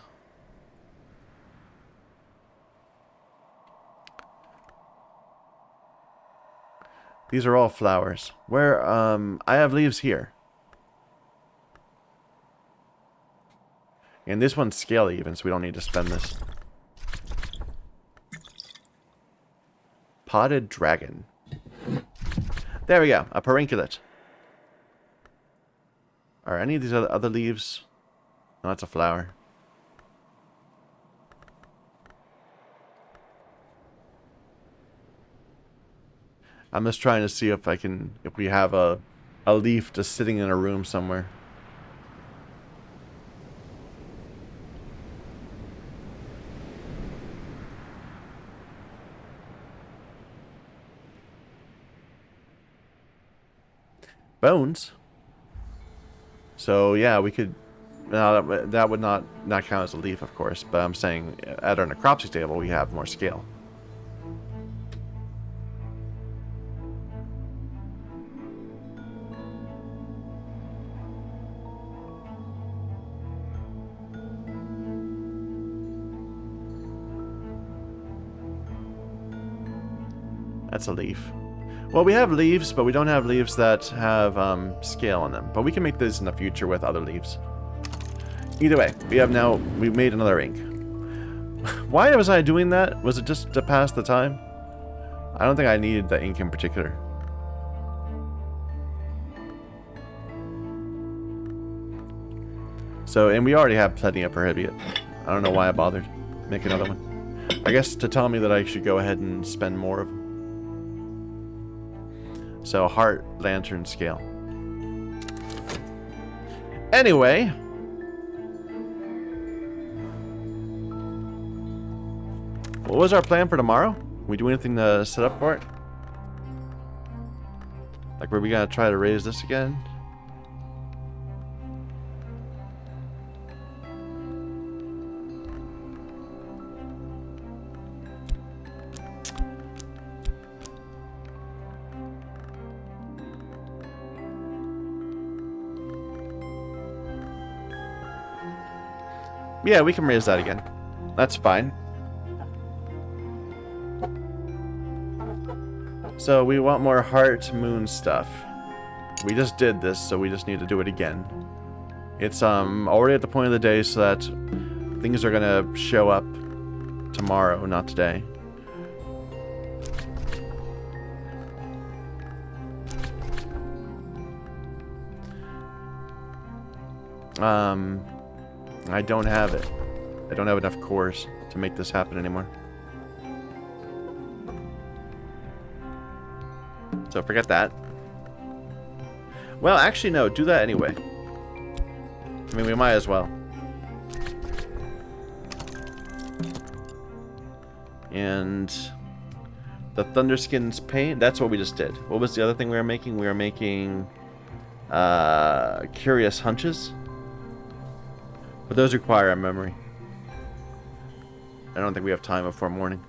These are all flowers. Where, I have leaves here. And this one's scaly even, so we don't need to spend this. Potted dragon. There we go, a perenculate. Are any of these other leaves? No, that's a flower. I'm just trying to see if we have a leaf just sitting in a room somewhere. Bones. So yeah, we could. No, that would not count as a leaf, of course. But I'm saying at our necropsy table we have more scale. That's a leaf. Well, we have leaves, but we don't have leaves that have scale on them. But we can make this in the future with other leaves. Either way, we made another ink. Why was I doing that? Was it just to pass the time? I don't think I needed the ink in particular. So, and we already have plenty of prohibit. I don't know why I bothered. Make another one. I guess to tell me that I should go ahead and spend more of them. So, heart, lantern, scale. Anyway, What was our plan for tomorrow? We do anything to set up for it? Like, were we gonna try to raise this again? Yeah, we can raise that again. That's fine. So we want more heart moon stuff. We just did this, so we just need to do it again. It's already at the point of the day so that things are gonna show up tomorrow, not today. I don't have it. I don't have enough cores to make this happen anymore. So forget that. Well, actually, no. Do that anyway. I mean, we might as well. And the Thunderskins paint. That's what we just did. What was the other thing we were making? We were making Curious Hunches. But those require a memory. I don't think we have time before morning.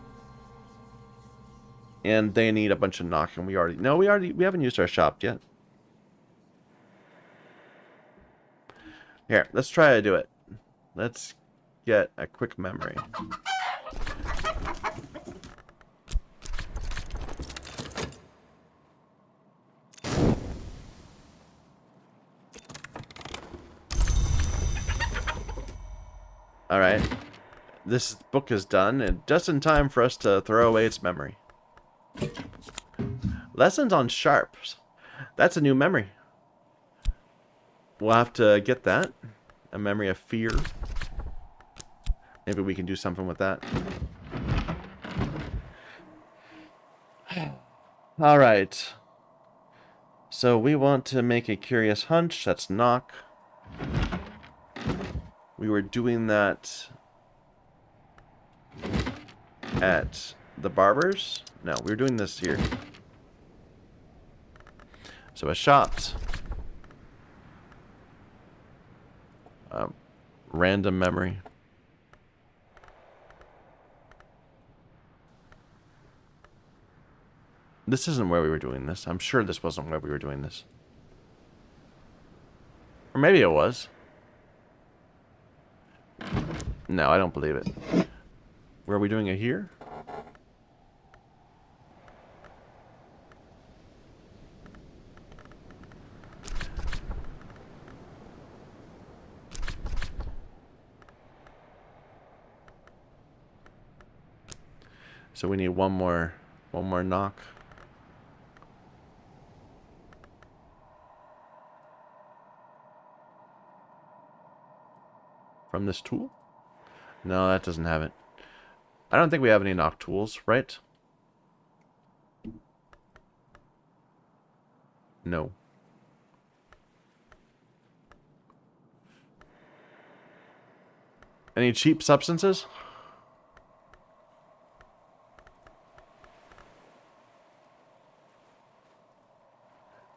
And they need a bunch of knock, and we haven't used our shop yet. Here, let's try to do it. Let's get a quick memory. Alright. This book is done, and just in time for us to throw away its memory. Lessons on sharps. That's a new memory. We'll have to get that. A memory of fear. Maybe we can do something with that. Alright. So we want to make a Curious Hunch. That's knock. We were doing that at the barber's. No, we were doing this here. So a shops. Random memory. This isn't where we were doing this. I'm sure this wasn't where we were doing this. Or maybe it was. No, I don't believe it. Where are we doing it here? So we need one more knock. From this tool? No, that doesn't have it. I don't think we have any knock tools, right? No. Any cheap substances?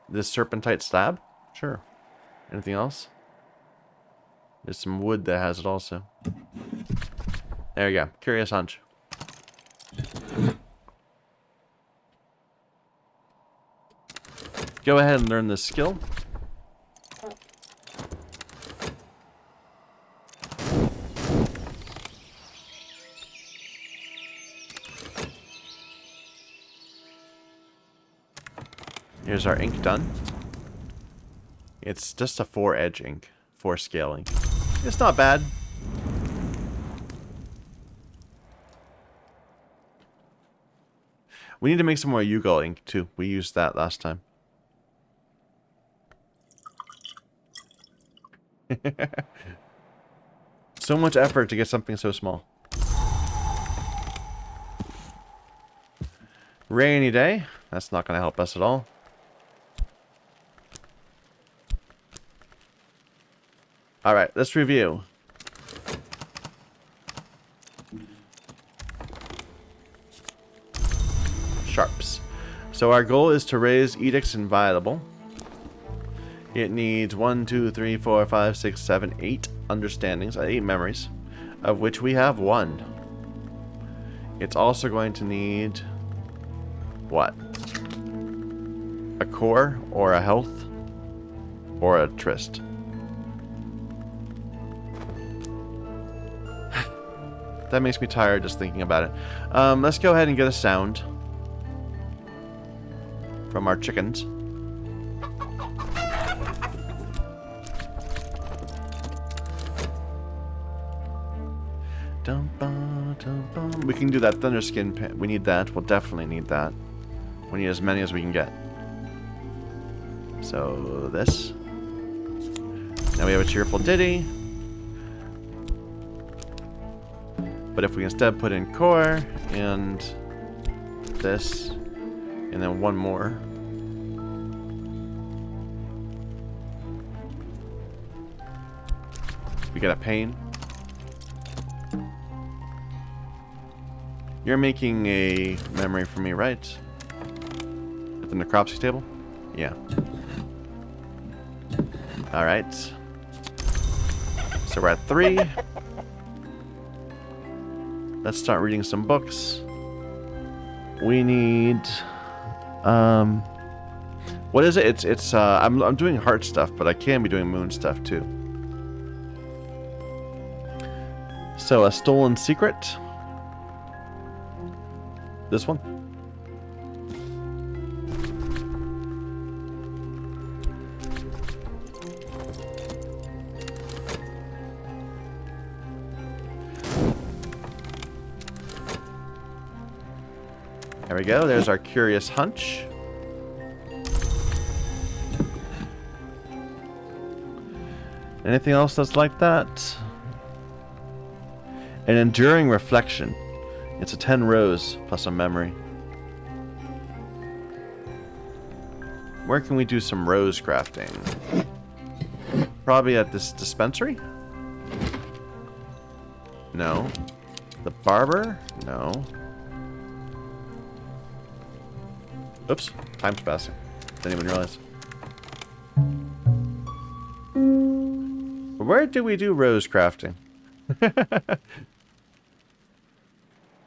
This serpentite slab? Sure. Anything else? There's some wood that has it also. There you go. Curious Hunch. Go ahead and learn this skill. Here's our ink done. It's just a 4-edge ink, 4 scale ink. It's not bad. We need to make some more Yugal ink too. We used that last time. So much effort to get something so small. Rainy day. That's not going to help us at all. Alright, let's review. So our goal is to raise Edicts Inviolable. It needs 1, 2, 3, 4, 5, 6, 7, 8 understandings, 8 memories, of which we have 1. It's also going to need what? A core, or a health, or a tryst. That makes me tired just thinking about it. Let's go ahead and get a sound from our chickens. We can do that Thunderskin. We need that. We'll definitely need that. We need as many as we can get. So this. Now we have a cheerful ditty. But if we instead put in core and this, and then one more. We get a pain. You're making a memory for me, right? At the necropsy table? Yeah. Alright. So we're at 3. Let's start reading some books. We need... what is it? It's I'm doing heart stuff, but I can be doing moon stuff too. So, a stolen secret. This one. There we go. There's our curious hunch. Anything else that's like that? An enduring reflection. It's a 10 rows plus a memory. Where can we do some rose crafting? Probably at this dispensary? No. The barber? No. Oops. Time's passing. Didn't even realize. Where do we do rose crafting?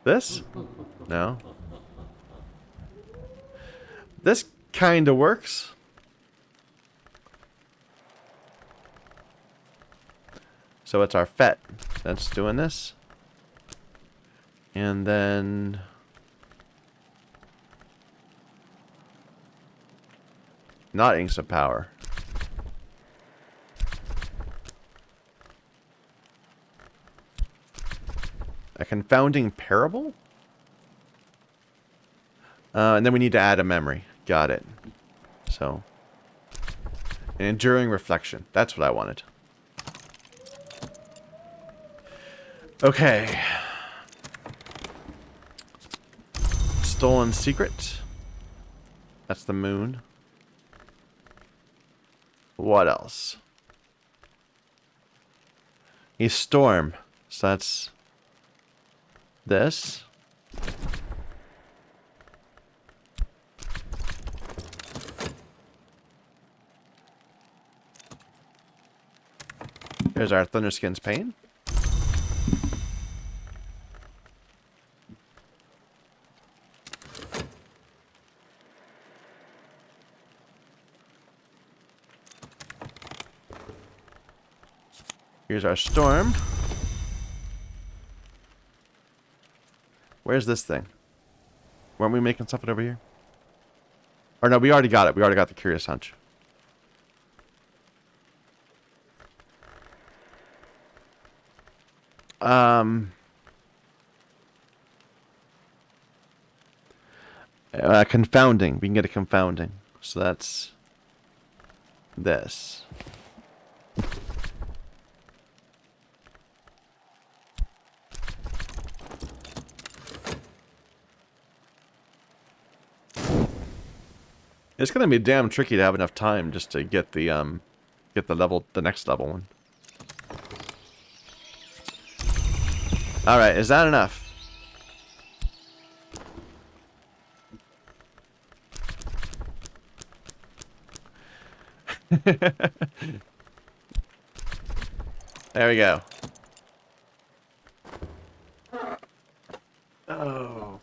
This? No. This kind of works. So it's our fet that's doing this. And then... not Inks of Power. A confounding parable? And then we need to add a memory. Got it. So, an enduring reflection. That's what I wanted. Okay. Stolen secret. That's the moon. What else? A storm. So that's this. Here's our Thunderskin's pain. Here's our storm. Where's this thing? Weren't we making something over here? Or no, we already got it. We already got the curious hunch. Confounding. We can get a confounding. So that's this. It's gonna be damn tricky to have enough time just to get the next level one. All right, is that enough? There we go. Oh.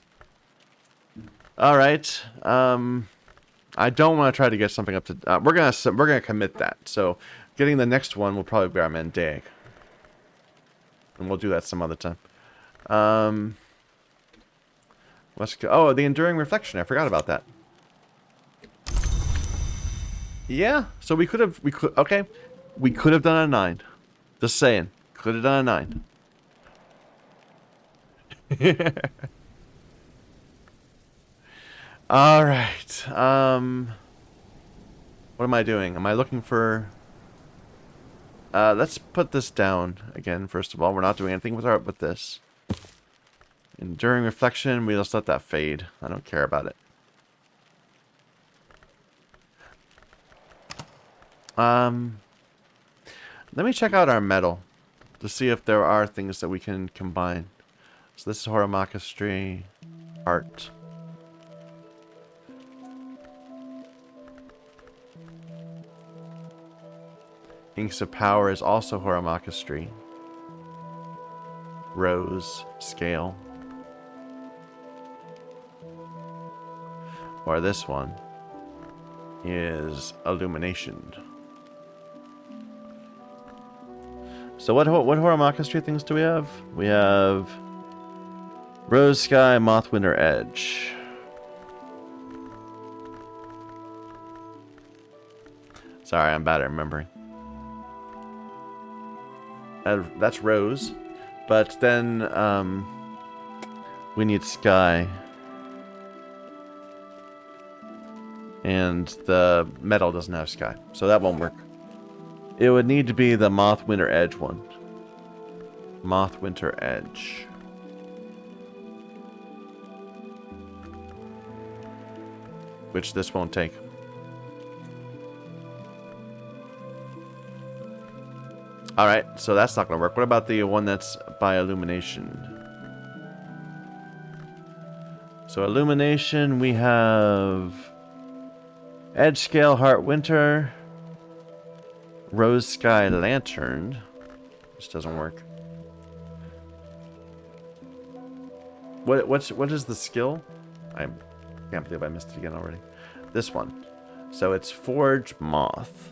All right. I don't want to try to get something up to. We're gonna commit that. So, getting the next one will probably be our Mandaic, and we'll do that some other time. Let's go. Oh, the Enduring Reflection. I forgot about that. Yeah. So we could have. Okay. We could have done a 9. Just saying. Could have done a 9. All right. What am I doing? Am I looking for? Let's put this down again. First of all, we're not doing anything with this. Enduring Reflection. We just let that fade. I don't care about it. Let me check out our metal to see if there are things that we can combine. So this is Horamakastri art. Inks of Power is also Horamakastri. Rose scale. Or this one is Illumination. So what Horamakastri things do we have? We have Rose Sky, Mothwinter Edge. Sorry, I'm bad at remembering. That's Rose. But then we need Sky. And the metal doesn't have Sky. So that won't work. It would need to be the Mothwinter Edge one. Mothwinter Edge. Which this won't take. Alright, so that's not going to work. What about the one that's by Illumination? So Illumination, we have Edge Scale Heart Winter, Rose Sky Lantern. This doesn't work. What is the skill? I can't believe I missed it again already. This one. So it's Forge Moth.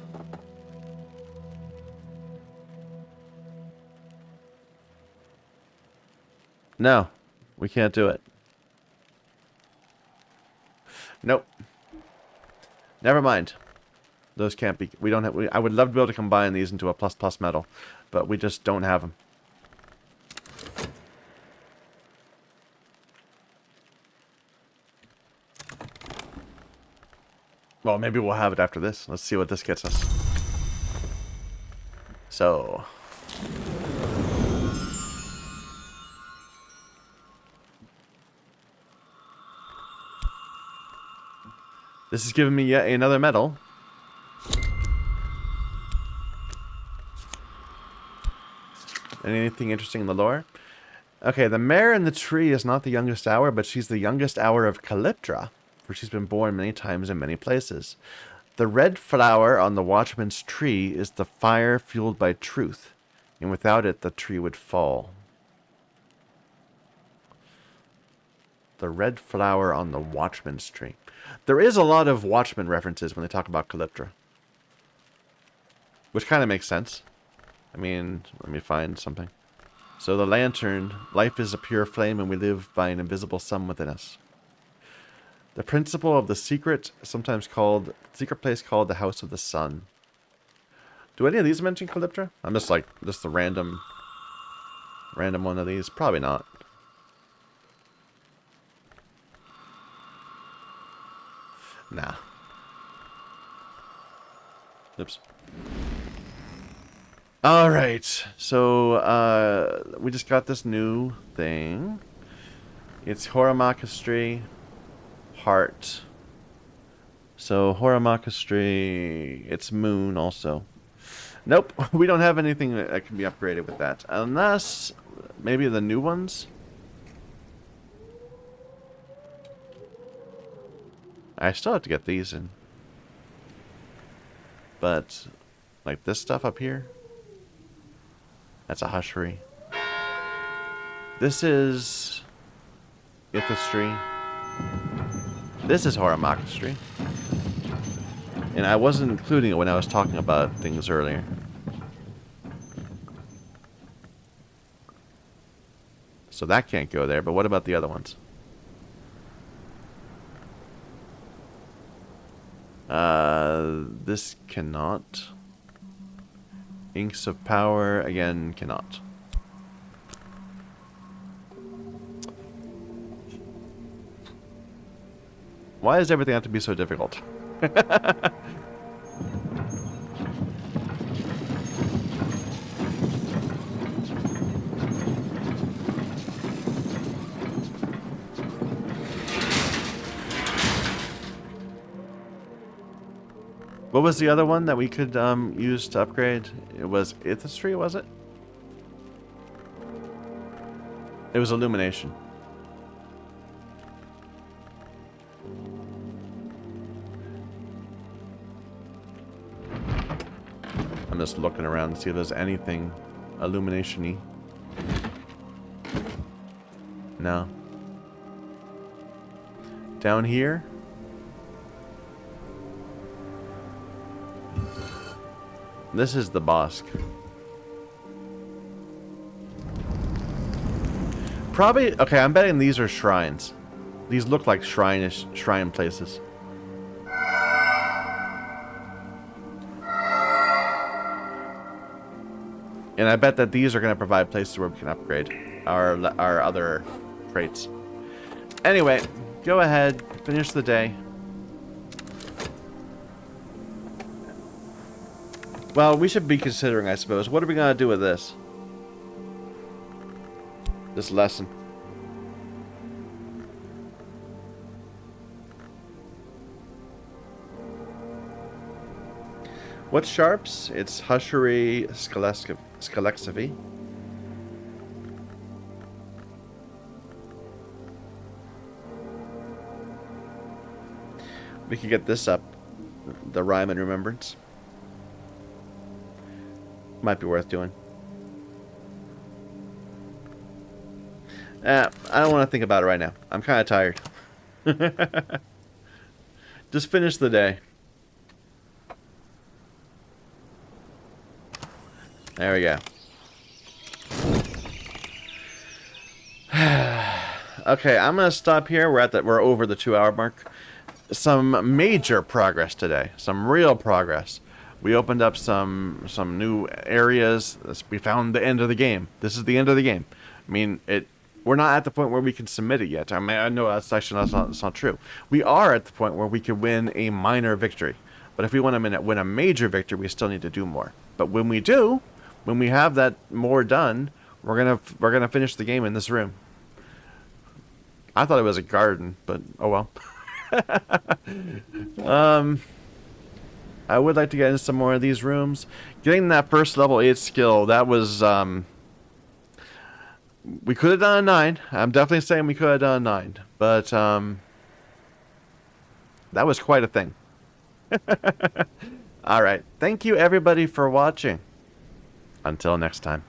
No, we can't do it. Nope. Never mind. Those can't be. We don't have. I would love to be able to combine these into a ++ metal, but we just don't have them. Well, maybe we'll have it after this. Let's see what this gets us. So. This is giving me yet another metal. Anything interesting in the lore? Okay, the mare in the tree is not the youngest hour, but she's the youngest hour of Calyptra, for she's been born many times in many places. The red flower on the watchman's tree is the fire fueled by truth, and without it the tree would fall. The red flower on the watchman's tree. There is a lot of Watchmen references when they talk about Calyptra. Which kind of makes sense. I mean, let me find something. So the lantern, life is a pure flame and we live by an invisible sun within us. The principle of the secret, sometimes called, secret place called the House of the Sun. Do any of these mention Calyptra? I'm just like, just the random one of these. Probably not. Nah. Oops. Alright, so we just got this new thing. It's Horamakastri Heart. So Horamakastri, it's Moon also. Nope, we don't have anything that can be upgraded with that. Unless, maybe the new ones? I still have to get these in. but like this stuff up here, that's a hushery. This is Ithistry. This is Horamakistry. And I wasn't including it when I was talking about things earlier. So that can't go there, but what about the other ones? This cannot. Inks of Power, again, cannot. Why does everything have to be so difficult? What was the other one that we could use to upgrade? It was Ithistry, was it? It was Illumination. I'm just looking around to see if there's anything Illumination-y. No. Down here? This is the Bosque. Probably, okay, I'm betting these are shrines. These look like shrine places. And I bet that these are going to provide places where we can upgrade our other traits. Anyway, go ahead, finish the day. Well, we should be considering, I suppose. What are we going to do with this? This lesson. What's sharps? It's Hushery Scalexivy. We could get this up. The Rhyme and Remembrance. Might be worth doing. I don't want to think about it right now. I'm kind of tired. Just finish the day. There we go. Okay, I'm gonna stop here. We're over the 2-hour mark. Some major progress today. Some real progress. We opened up some new areas. We found the end of the game. This is the end of the game. I mean, we're not at the point where we can submit it yet. I mean, I know that's not true. We are at the point where we can win a minor victory. But if we want to win a major victory, we still need to do more. But when we do, when we have that more done, we're gonna finish the game in this room. I thought it was a garden, but oh well. I would like to get into some more of these rooms. Getting that first level 8 skill, that was, we could have done a 9. I'm definitely saying we could have done a 9. But, that was quite a thing. Alright, thank you everybody for watching. Until next time.